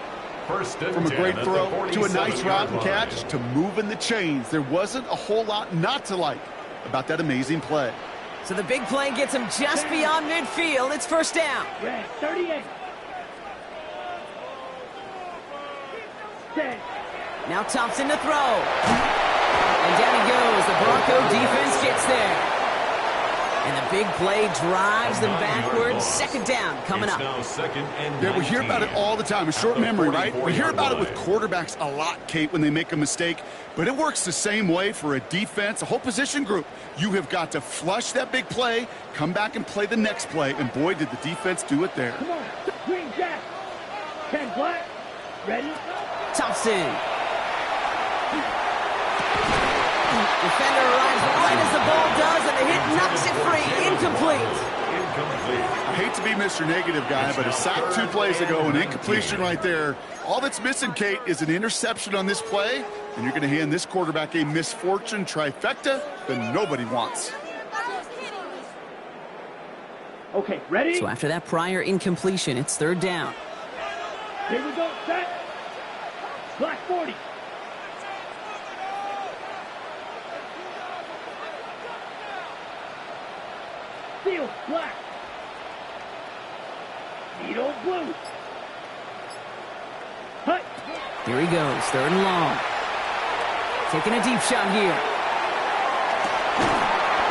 From a great throw to a nice route and catch to moving the chains. There wasn't a whole lot not to like about that amazing play. So the big play gets him just beyond midfield. It's first down. 38. 10. Now Thompson to throw. And down he goes. The Bronco defense gets there. And the big play drives them backwards. 2nd down coming up. Yeah, we hear about it all the time. A short memory, right? We hear about it with quarterbacks a lot, Kate, when they make a mistake. But it works the same way for a defense, a whole position group. You have got to flush that big play, come back and play the next play. And boy, did the defense do it there. Come on. Green Jack. 10 black. Ready? Thompson. Defender arrives right as the ball does, and the hit knocks it free. Incomplete. I hate to be Mr. Negative guy, but a sack 2 plays ago, an incompletion right there. All that's missing, Kate, is an interception on this play, and you're going to hand this quarterback a misfortune trifecta that nobody wants. Okay, ready? So after that prior incompletion, it's 3rd down. Here we go. Set. Black 40. Field black. Needle blue. Hut. Here he goes, 3rd and long. Taking a deep shot here.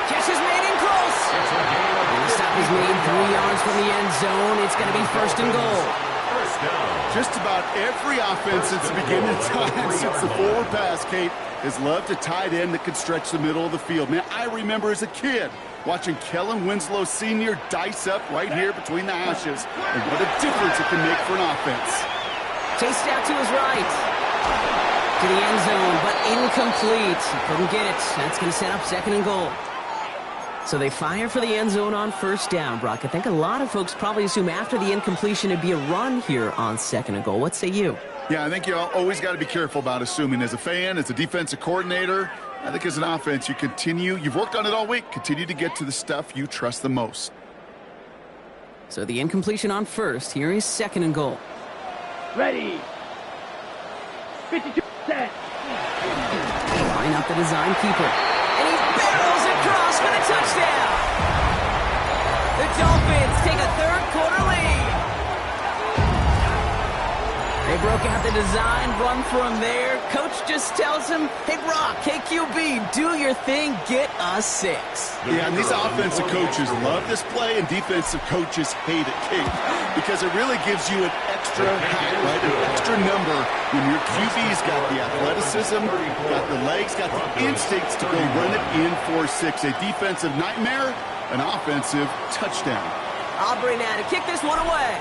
Catch is made in close. And the stop is made 3 yards from the end zone. It's going to be 1st and goal. Just about every offense since the beginning of time, since the forward pass, Kate, has loved a tight end that could stretch the middle of the field. Man, I remember as a kid watching Kellen Winslow Sr. dice up right here between the hashes. And what a difference it can make for an offense. Chased out to his right. To the end zone, but incomplete. He couldn't get it. That's going to set up 2nd and goal. So they fire for the end zone on first down, Brock. I think a lot of folks probably assume after the incompletion it'd be a run here on 2nd and goal. What say you? Yeah, I think you always got to be careful about assuming. As a fan, as a defensive coordinator, I think as an offense, you've worked on it all week, continue to get to the stuff you trust the most. So the incompletion on first. Here is 2nd and goal. Ready. 52 set. Line up the design keeper. And he barrels across for the touchdown. The Dolphins take a third-quarter lead. They broke out the design, run from there. Coach just tells him, hey, Brock, KQB, do your thing, get us 6. Yeah, and these offensive coaches love this play, and defensive coaches hate it, Kate, because it really gives you an extra hat, right? An extra number when your QB's got the athleticism, got the legs, got the instincts to go run it in for 6. A defensive nightmare, an offensive touchdown. Aubrey now to kick this one away.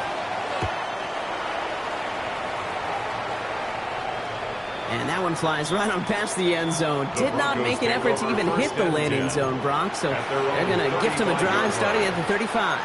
And that one flies right on past the end zone. Did not make an effort to even hit the landing zone, Brock. So they're going to gift him a drive starting at the 35.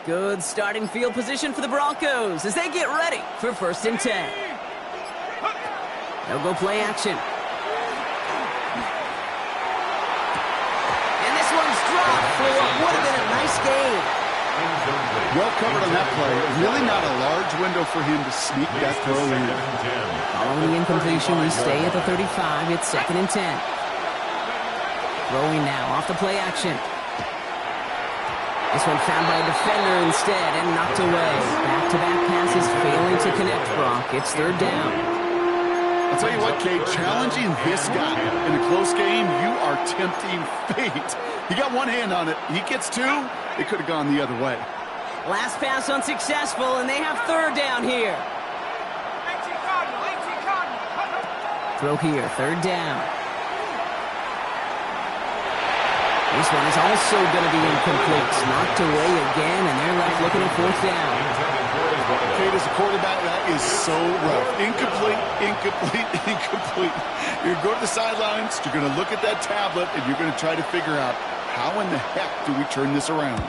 Good starting field position for the Broncos as they get ready for 1st and 10. They'll go play action. And this one's dropped for what would have been a nice gain. Well covered on that play. Really not a large window for him to sneak that throw in. Following the incompletion, we stay at the 35. It's 2nd and 10. Throwing now off the play action. This one found by a defender instead and knocked away. Back-to-back passes failing to connect, Brock. It's 3rd down. I'll tell you what, Kate, challenging this guy in a close game, you are tempting fate. He got one hand on it. He gets 2. It could have gone the other way. Last pass unsuccessful, and they have 3rd down here. Throw here, 3rd down. This one is also going to be incomplete. Knocked away again, and they're left looking at 4th down. Kate, as a quarterback, that is so rough. Incomplete, incomplete, incomplete. You're going to go to the sidelines, you're going to look at that tablet, and you're going to try to figure out how in the heck do we turn this around.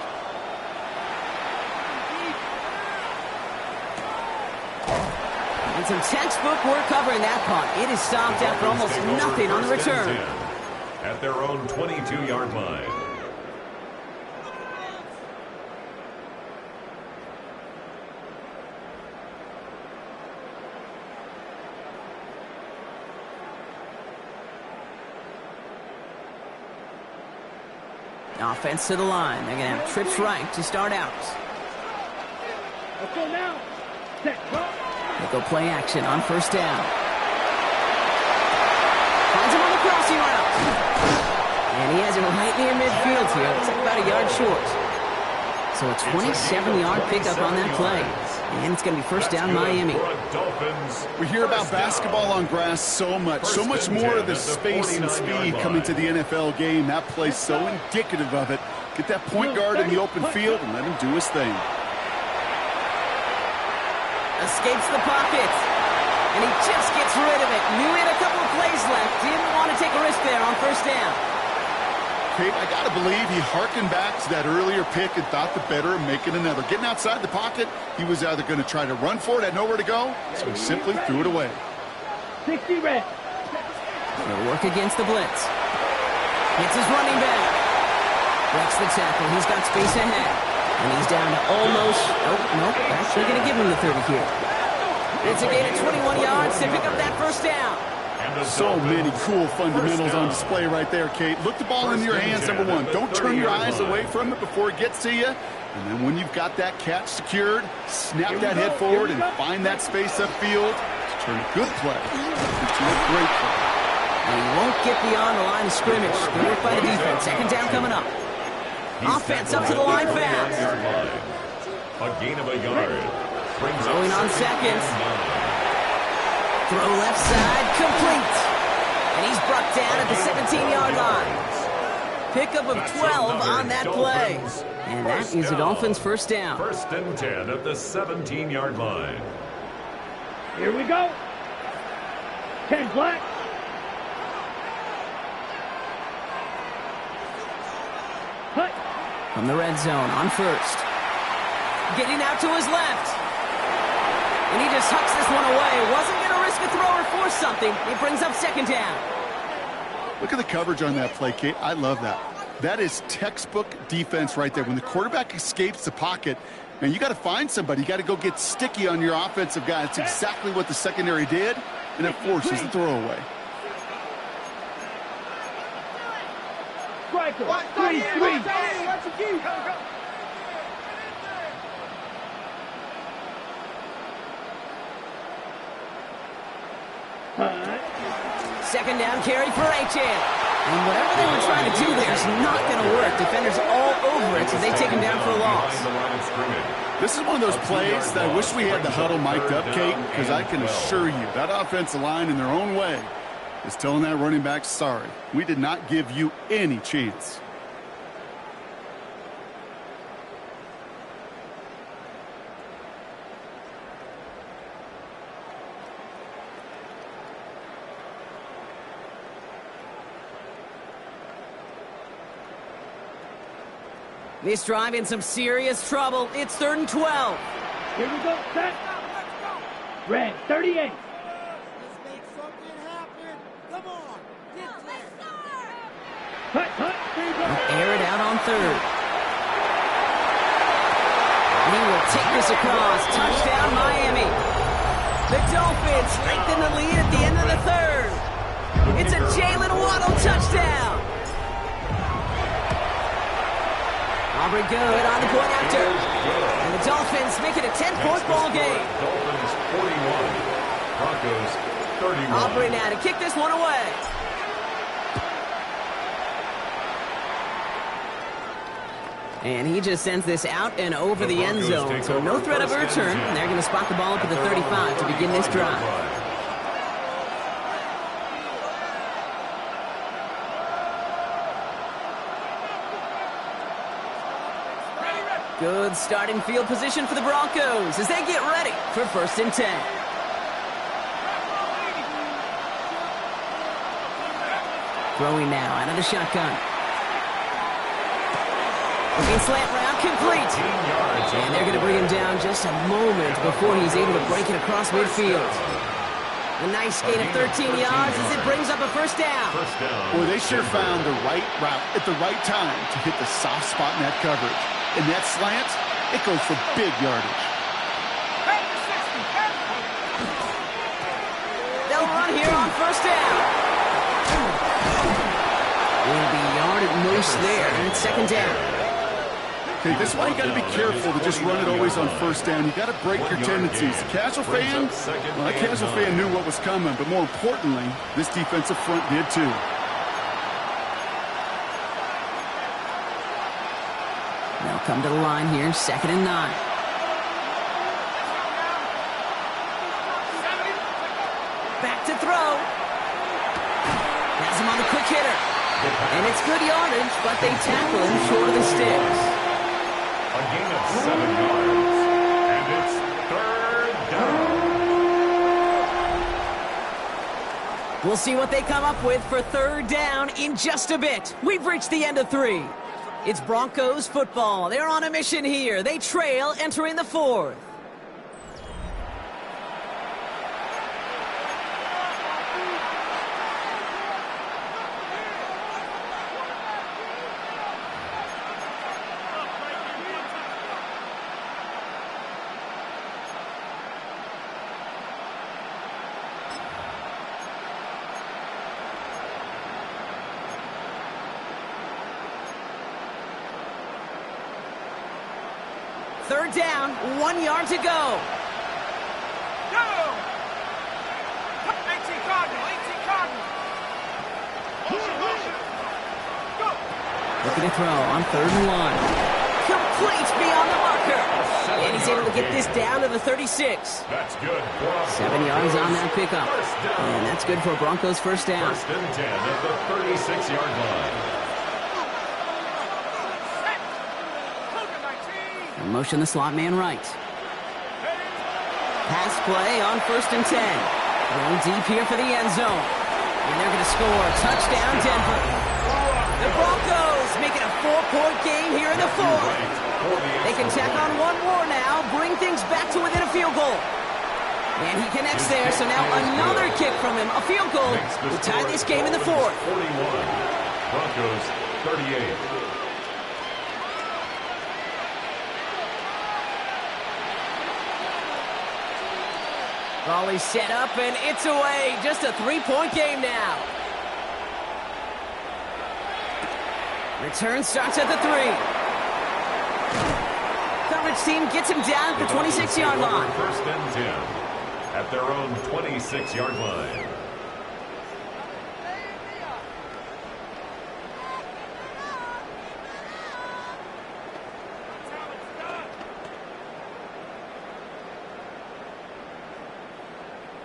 And some textbook work covering that punt. It is stopped after almost nothing on the return. At their own 22-yard line. Offense to the line. They're going to have trips right to start out. Let's go now. Set. They go play action on 1st down. Finds him on the crossing route. And he has it right near midfield here. It's like about a yard short. So a 27-yard pickup on that play. And it's going to be 1st down Miami. We hear about basketball on grass so much. So much more of the space and speed coming to the NFL game. That play's so indicative of it. Get that point guard in the open field and let him do his thing. Escapes the pocket. And he just gets rid of it. Knew he had a couple of plays left. Didn't want to take a risk there on 1st down. Kate, I got to believe he hearkened back to that earlier pick and thought the better of making another. Getting outside the pocket, he was either going to try to run for it, had nowhere to go, so he simply threw it away. 60 red. He'll work against the blitz. Hits his running back. Breaks the tackle. He's got space ahead. And he's down to almost... Oh, nope. Actually going to give him the 30 here. It's a gain of 21 yards to pick up that 1st down. So many cool fundamentals on display right there, Kate. Look the ball into your hands, number one. Don't turn your eyes away from it before it gets to you. And then when you've got that catch secured, snap that head forward and find that space upfield to turn a good play into a great play. And he won't get beyond the line of scrimmage. Good work by the defense. Second down coming up. Offense up to the line fast. A gain of a yard. Throwing on second. Throw left side, complete. And he's brought down at the 17-yard line. Pickup of 12 on that play. And that is the Dolphins' first down. First and 10 at the 17-yard line. Here we go. 10 black. Hut. From the red zone on first. Getting out to his left. And he just hucks this one away. Wasn't going to risk a throw or force something. It brings up second down. Look at the coverage on that play, Kate. I love that. That is textbook defense right there. When the quarterback escapes the pocket, and you got to find somebody. You got to go get sticky on your offensive guy. That's exactly what the secondary did, and it forces the throwaway. Striker. 3-3. Second down carry for Achan. And whatever they were trying to do there is not going to work. Defenders all over it, so they take him down for a loss. This is one of those plays that I wish we had the huddle mic'd up, Kate, because I can assure you that offensive line in their own way is telling that running back, sorry, we did not give you any chance. This drive in some serious trouble. It's 3rd and 12. Here we go. Set. Red 38. Let's make something happen. Come on. Get there. Hut. Here we go. Air it out on 3rd. He will take this across. Touchdown, Miami. The Dolphins strengthen the lead at the end of the 3rd. It's a Jalen Waddle touchdown. Aubrey good on the point after. And the Dolphins make it a 10-point ball game. Dolphins 41. Broncos 31. Aubrey now to kick this one away. And he just sends this out and over the end zone. So no threat of a return. And they're going to spot the ball up at the 35 to begin this drive. Good starting field position for the Broncos as they get ready for 1st and 10. Throwing now out of the shotgun. Looking slant route complete. And they're going to bring him down just a moment before he's able to break it across midfield. A nice gain of 13 yards as it brings up a first down. Boy, they sure found the right route at the right time to hit the soft spot in that coverage. And that slant, it goes for big yardage. They'll run here on first down. Will be yard at most there, and it's second down. Okay, this is why you got to be careful to just run it always on first down. You got to break your tendencies. The casual fan, well, that casual fan knew what was coming, but more importantly, this defensive front did too. They'll come to the line here, 2nd and 9. Back to throw. Has him on the quick hitter. And it's good yardage, but they tackle him short of the sticks. A gain of 7 yards. And it's 3rd down. We'll see what they come up with for 3rd down in just a bit. We've reached the end of 3. It's Broncos football. They're on a mission here. They trail entering the 4th. Third down, 1 yard to go. to throw on 3rd and 1. Complete beyond the marker. And he's able to get this down to the 36. That's good. 7 yards on that pickup. And that's good for a Broncos first down. 1st and 10 at the 36-yard line. Motion the slot man right. Pass play on 1st and 10. Going deep here for the end zone. And they're going to score. Touchdown, Denver. The Broncos make it a 4-point game here in the 4th. They can tack on one more now, bring things back to within a field goal. And he connects there, so now another kick from him, a field goal to tie this game in the 4th. 41. Broncos 38. Volley set up, and it's away. Just a 3-point game now. Return starts at the 3. Coverage team gets him down at the 26-yard line. 1st and 10 at their own 26-yard line.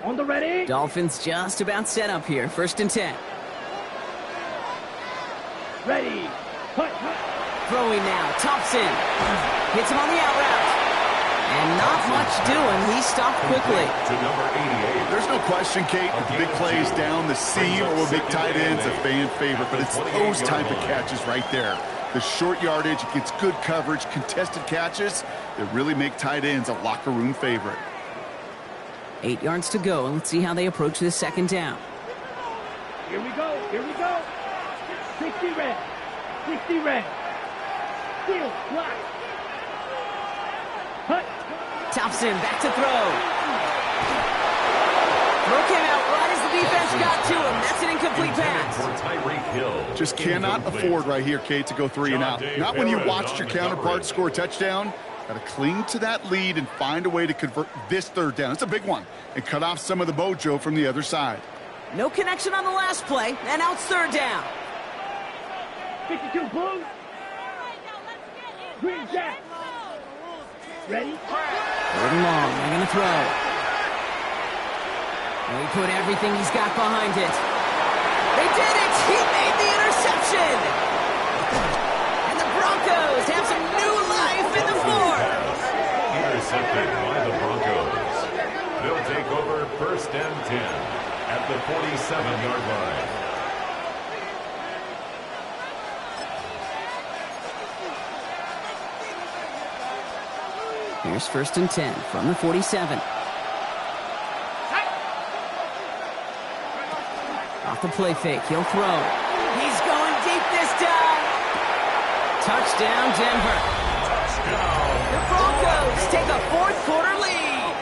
On the ready. Dolphins just about set up here. 1st and 10. Ready. Hut. Throwing now. Thompson. Hits him on the out route. And not much doing. He stopped quickly. To number 88. There's no question, Kate, that the big plays down the seam or big tight ends a fan favorite, but it's those type of catches right there. The short yardage, it gets good coverage, contested catches that really make tight ends a locker room favorite. 8 yards to go, and let's see how they approach this 2nd down. Here we go. Here we go. 60 red. 60 red. Steal. Block. Hut. Thompson back to throw. Throw came out right as the defense got to him. That's an incomplete pass. For Tyreek Hill. Just cannot afford right here, Kate, to go 3 and out. Not when you watched your counterpart score a touchdown. Got to cling to that lead and find a way to convert this 3rd down. It's a big one. And cut off some of the mojo from the other side. No connection on the last play, and now it's 3rd down. 52 Blues. Green Jack. Ready? 3rd and long. They're going to throw. And he put everything he's got behind it. They did it! He made the interception! And the Broncos have some new life in the 4th. Intercepted by the Broncos. They'll take over 1st and 10 at the 47-yard line. Here's 1st and 10 from the 47. Off the play fake, he'll throw. He's going deep this time. Touchdown, Denver. The Broncos take a 4th quarter lead.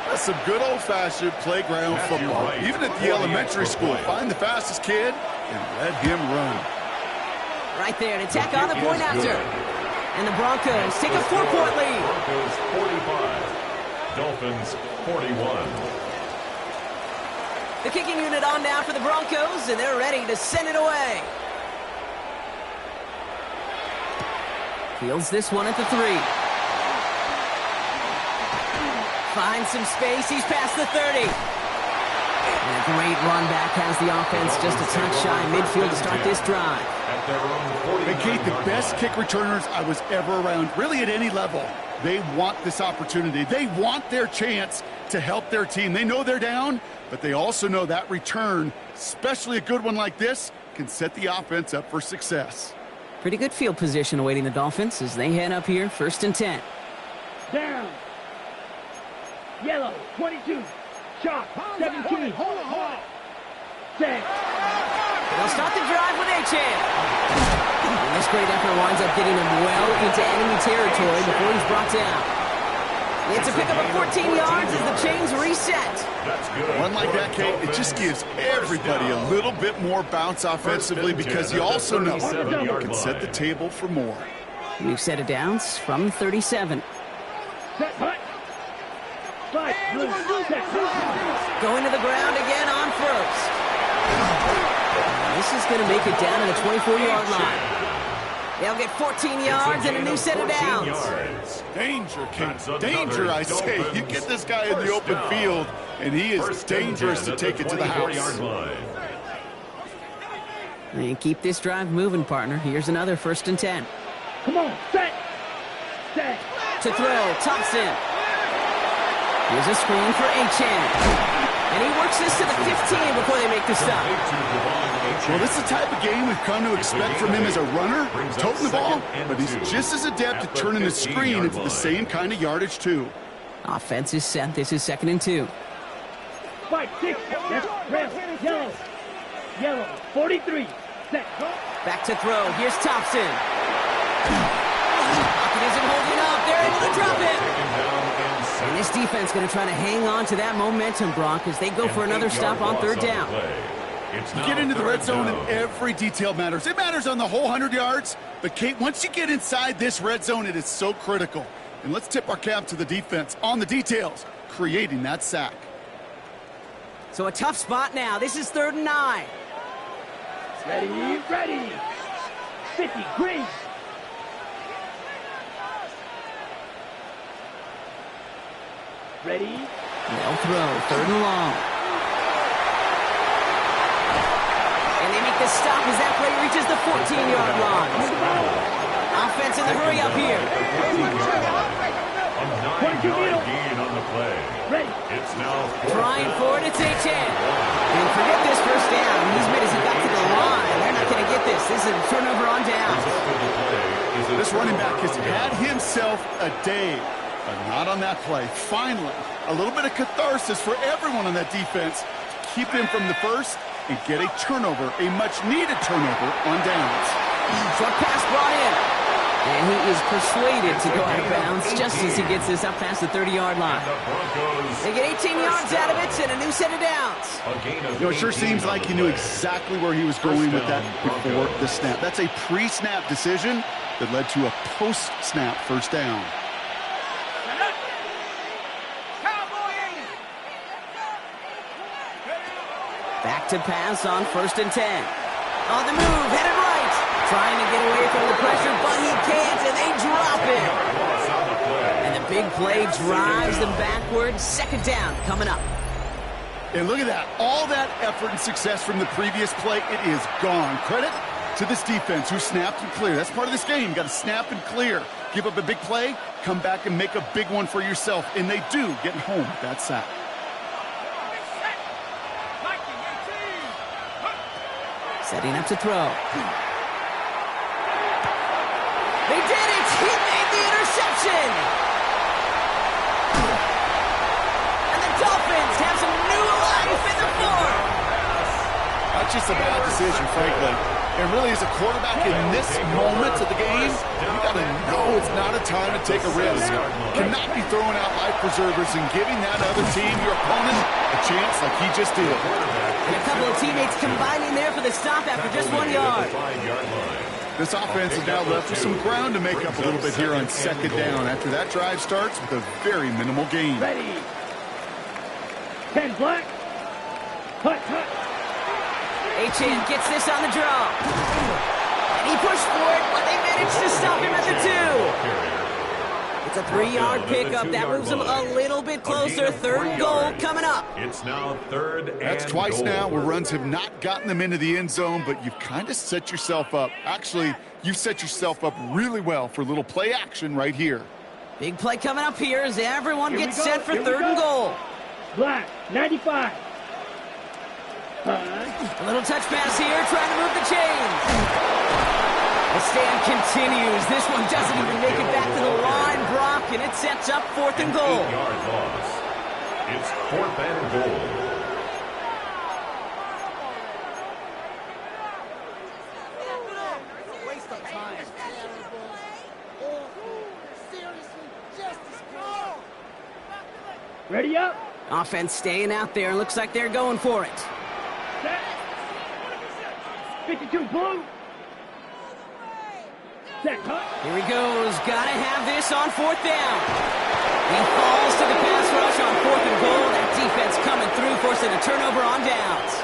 That's some good old-fashioned playground football. Even at the elementary school, find the fastest kid and let him run. Right there to tack on the point after. And the Broncos take a 4-point lead. Broncos 45, Dolphins 41. The kicking unit on now for the Broncos, and they're ready to send it away. Fields this one at the 3. Finds some space. He's past the 30. And a great run back has the offense just a touch shy midfield to start this drive. And Kate, the best kick returners I was ever around, really at any level, they want this opportunity. They want their chance to help their team. They know they're down, but they also know that return, especially a good one like this, can set the offense up for success. Pretty good field position awaiting the Dolphins as they head up here, 1st and 10. Down. Yellow. 22. Shot. 17. Hold on. 10. They'll start the drive with Achane. And this great effort winds up getting him well into enemy territory before he's brought down. It's a pickup of 14 yards as the chains reset. That's good. One like that, Kate, it just gives everybody a little bit more bounce offensively because you also know you can set the table for more. New set of downs from 37. Going to the ground again on 1st. This is going to make it down to the 24-yard line. They'll get 14 yards and a new set of downs. Danger, Kate. Danger, I say. You get this guy in the open field, and he is dangerous to take it to the house. And keep this drive moving, partner. Here's another 1st and 10. Come on, set. Set. To throw, Thompson. Here's a screen for Achan. And he works this to the 15 before they make the stop. Well, this is the type of game we've come to expect from him as a runner, toting the ball, but he's just as adept at turning the screen into the same kind of yardage, too. Offense is set. This is 2nd and 2. 5, 6, yes, red, yellow. Yellow, 43, set. Back to throw. Here's Thompson. Pocket isn't holding up. They're able to drop it. And this defense going to try to hang on to that momentum, Brock, as they go for another stop on 3rd down. You get into the red zone and every detail matters. It matters on the whole 100 yards. But, Kate, once you get inside this red zone, it is so critical. And let's tip our cap to the defense on the details, creating that sack. So a tough spot now. This is 3rd and 9. Ready. 50, green. Ready. They'll throw. 3rd and long. And they make the stop as that play reaches the 14-yard line. Offense in the hurry up here. A 9-yard gain on the play. Ready. It's now Trying for it. It's Achan. And forget this 1st down. He's made as he got to the line. They're not going to get this. This is a turnover on downs. This running back has had himself a day. But not on that play. Finally, a little bit of catharsis for everyone on that defense to keep him from the first and get a turnover, a much-needed turnover on downs. Short pass brought in. And he is persuaded to go out of bounds just as he gets this up past the 30-yard line. They get 18 yards out of it and a new set of downs. It sure seems like he knew exactly where he was going with that before the snap. That's a pre-snap decision that led to a post-snap 1st down. Back to pass on 1st and 10. On the move, headed right. Trying to get away from the pressure, but he can't, and they drop it. And the big play drives them backwards. 2nd down coming up. And look at that. All that effort and success from the previous play, it is gone. Credit to this defense who snapped and cleared. That's part of this game. You got to snap and clear. Give up a big play, come back and make a big one for yourself. And they do, getting home with that sack. Setting up to throw. They did it! He made the interception! And the Dolphins have some new life in the fourth! That's just a bad decision, frankly. And really, as a quarterback in this moment of the game, you got to know it's not a time to take a risk. You cannot be throwing out life preservers and giving that other team, your opponent, a chance like he just did. And a couple of teammates combining there for the stop after just 1 yard. This offense is now left with some ground to make up a little bit here on 2nd down after that drive starts with a very minimal gain. Ready. 10 black. Hut. Achan gets this on the draw. And he pushed for it, but they managed to stop him at the 2. It's a 3-yard pickup. That moves them a little bit closer. 3rd and goal coming up. It's now 3rd and That's twice goal. now where runs have not gotten them into the end zone, but you've kind of set yourself up. Actually, you've set yourself up really well for a little play action right here. Big play coming up here as everyone gets set for 3rd and goal. Black, 95. A little touch pass here, trying to move the chains. The stand continues. This one doesn't even make it back to the line, Brock, and it sets up 4th and goal. 8-yard loss. It's 4th and goal. Waste of time. Seriously, just as good. Ready up. Offense staying out there. Looks like they're going for it. Set. 52 blue. Set. Cut. Here he goes. Gotta have this on 4th down. He falls to the pass rush on 4th and goal. That defense coming through, forcing a turnover on downs.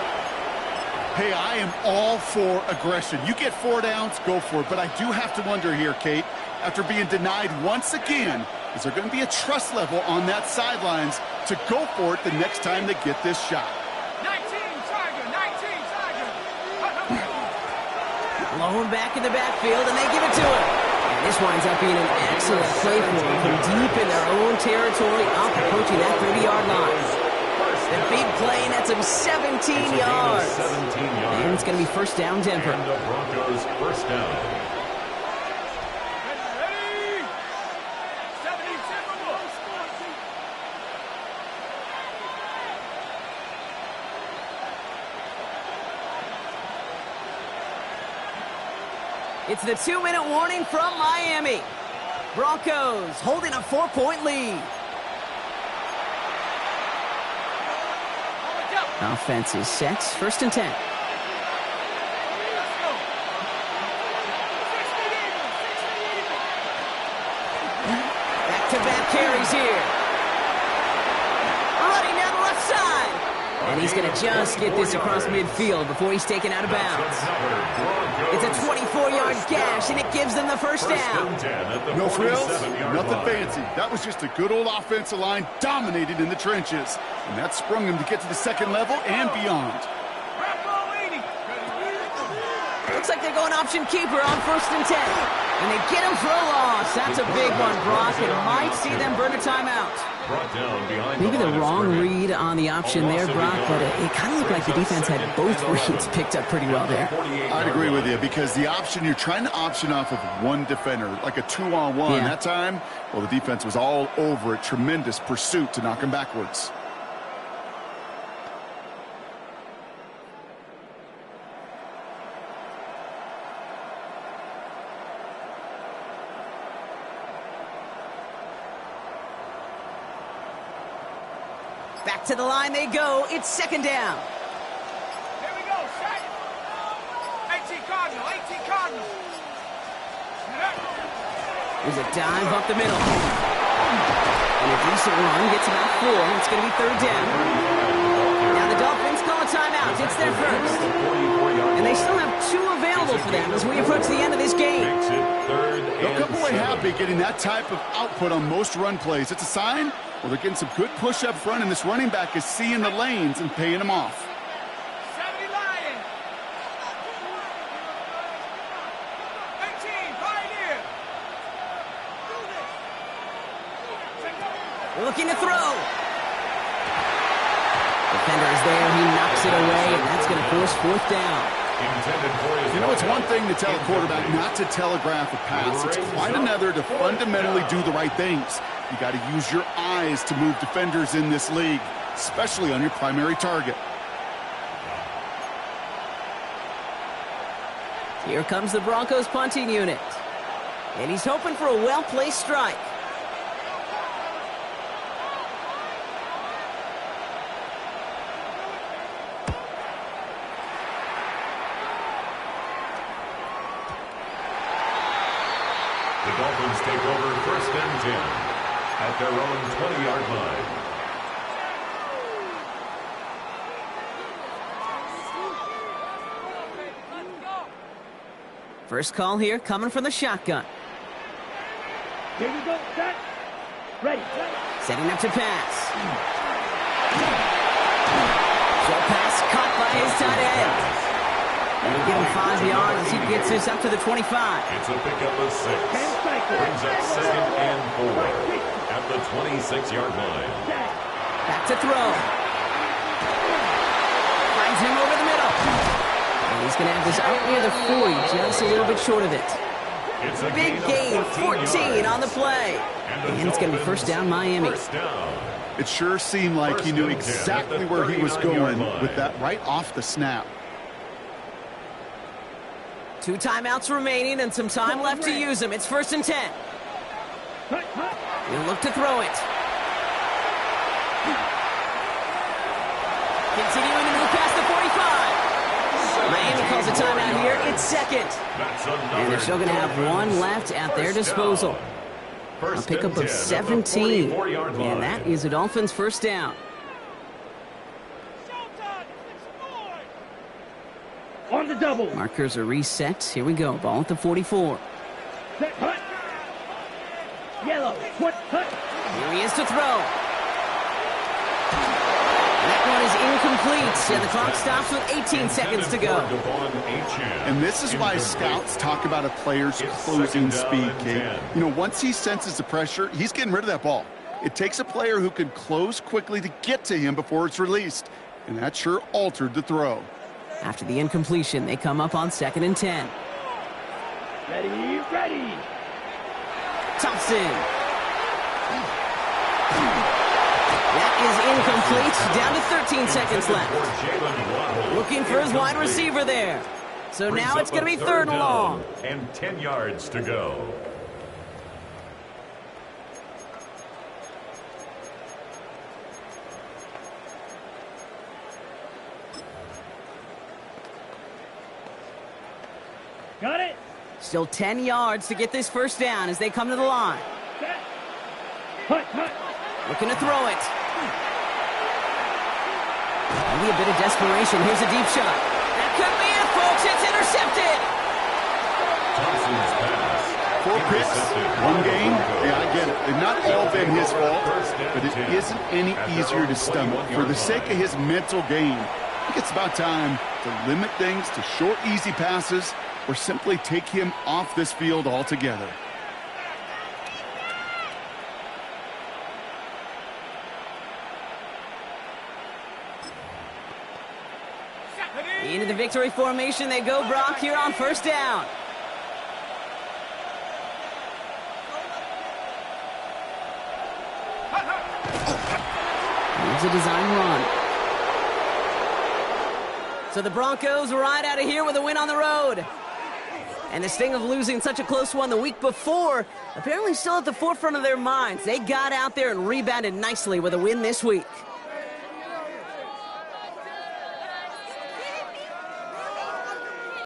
Hey, I am all for aggression. You get 4 downs, go for it. But I do have to wonder here, Kate, after being denied once again, is there going to be a trust level on that sidelines to go for it the next time they get this shot? 19 Tiger, 19 Tiger. Blown back in the backfield, and they give it to him. And this winds up being an excellent play for them from deep in their own territory, up approaching that 30-yard line. The big play nets him 17 yards. 17 yards. And it's going to be first down, Denver. And the Broncos first down. Ready? 70 It's the 2-minute warning from Miami. Broncos holding a 4-point lead. Offense is set. First and 10. Back-to-back carries here. Running down the left side. And he's going to just get this across midfield before he's taken out of bounds. It's a 24-yard gash, and it gives them the first down. No frills, nothing fancy. That was just a good old offensive line dominated in the trenches. And that sprung them to get to the second level and beyond. Looks like they're going option keeper on first and 10. And they get him for a loss. That's a big one, Brock, and might see them burn a timeout. Maybe the wrong read on the option there, Brock, but it kind of looked like the defense had both reads picked up pretty well there. I'd agree with you, because the option, you're trying to option off of one defender, like a 2-on-1. Yeah. That time, well, the defense was all over it. Tremendous pursuit to knock him backwards. Back to the line they go. It's second down. Here we go, set. 18 Cardinal, 18 Cardinal. There's a dive up the middle. And a decent run gets about 4. It's going to be third down. Now the Dolphins call a timeout. It's their first. And they still have 2 available for them as we approach the end of this game. They'll come away happy getting that type of output on most run plays. It's a sign, well, they're getting some good push up front, and this running back is seeing the lanes and paying them off. 70 Lion. 18 Pioneer. Looking to throw. Defender is there. He knocks it away, and that's going to force fourth down. You know, it's one thing to tell a quarterback not to telegraph a pass. It's quite another to fundamentally do the right things. You got to use your eyes to move defenders in this league, especially on your primary target. Here comes the Broncos punting unit. And he's hoping for a well-placed strike. The Dolphins take over first and 10 at their own 20-yard line. First call here coming from the shotgun. Here we go, set. Ready. Setting up to pass. Short pass caught by his tight end. And he'll get him 5 yards as he gets this up to the 25. It's a pickup of 6. Brings up second and 4 at the 26-yard line. Back to throw. Finds him over the middle. And he's going to have this out near the 40, just a little bit short of it. It's a Big gain, 14 on the play. And it's going to be first down, Miami. First down. It sure seemed like he knew exactly where he was going with that right off the snap. 2 timeouts remaining and some time left to use them. It's first and 10. He'll look to throw it. Continuing to move past the 45. Miami calls a timeout here. It's second. And they're still going to have 1 left at their disposal. A pickup of 17. And that is a Dolphins first down. On the double. Markers are reset. Here we go. Ball at the 44. Set, hut. Yellow. What? Hut. Here he is to throw. That one is incomplete, and the clock stops with 18 seconds to go. And this is why scouts talk about a player's closing speed, Kate. You know, once he senses the pressure, he's getting rid of that ball. It takes a player who can close quickly to get to him before it's released, and that sure altered the throw. After the incompletion, they come up on 2nd and 10. Ready, ready. Thompson. That is incomplete. Down to 13 seconds left. Looking for his wide receiver there. So now it's going to be 3rd and long. And 10 yards to go. Got it. Still 10 yards to get this first down as they come to the line. Set. Hut, hut. Looking to throw it. Maybe a bit of desperation. Here's a deep shot. That could be it, folks. It's intercepted. Thompson's pass. 4 picks, 1 game. Yeah, I get it. They've not all been his fault, but it isn't any easier to stomach. For the sake of his mental game, I think it's about time to limit things to short, easy passes or simply take him off this field altogether. Into the victory formation they go, Brock, here on 1st down. Here's a design run. So the Broncos ride out of here with a win on the road. And the sting of losing such a close one the week before, apparently still at the forefront of their minds. They got out there and rebounded nicely with a win this week.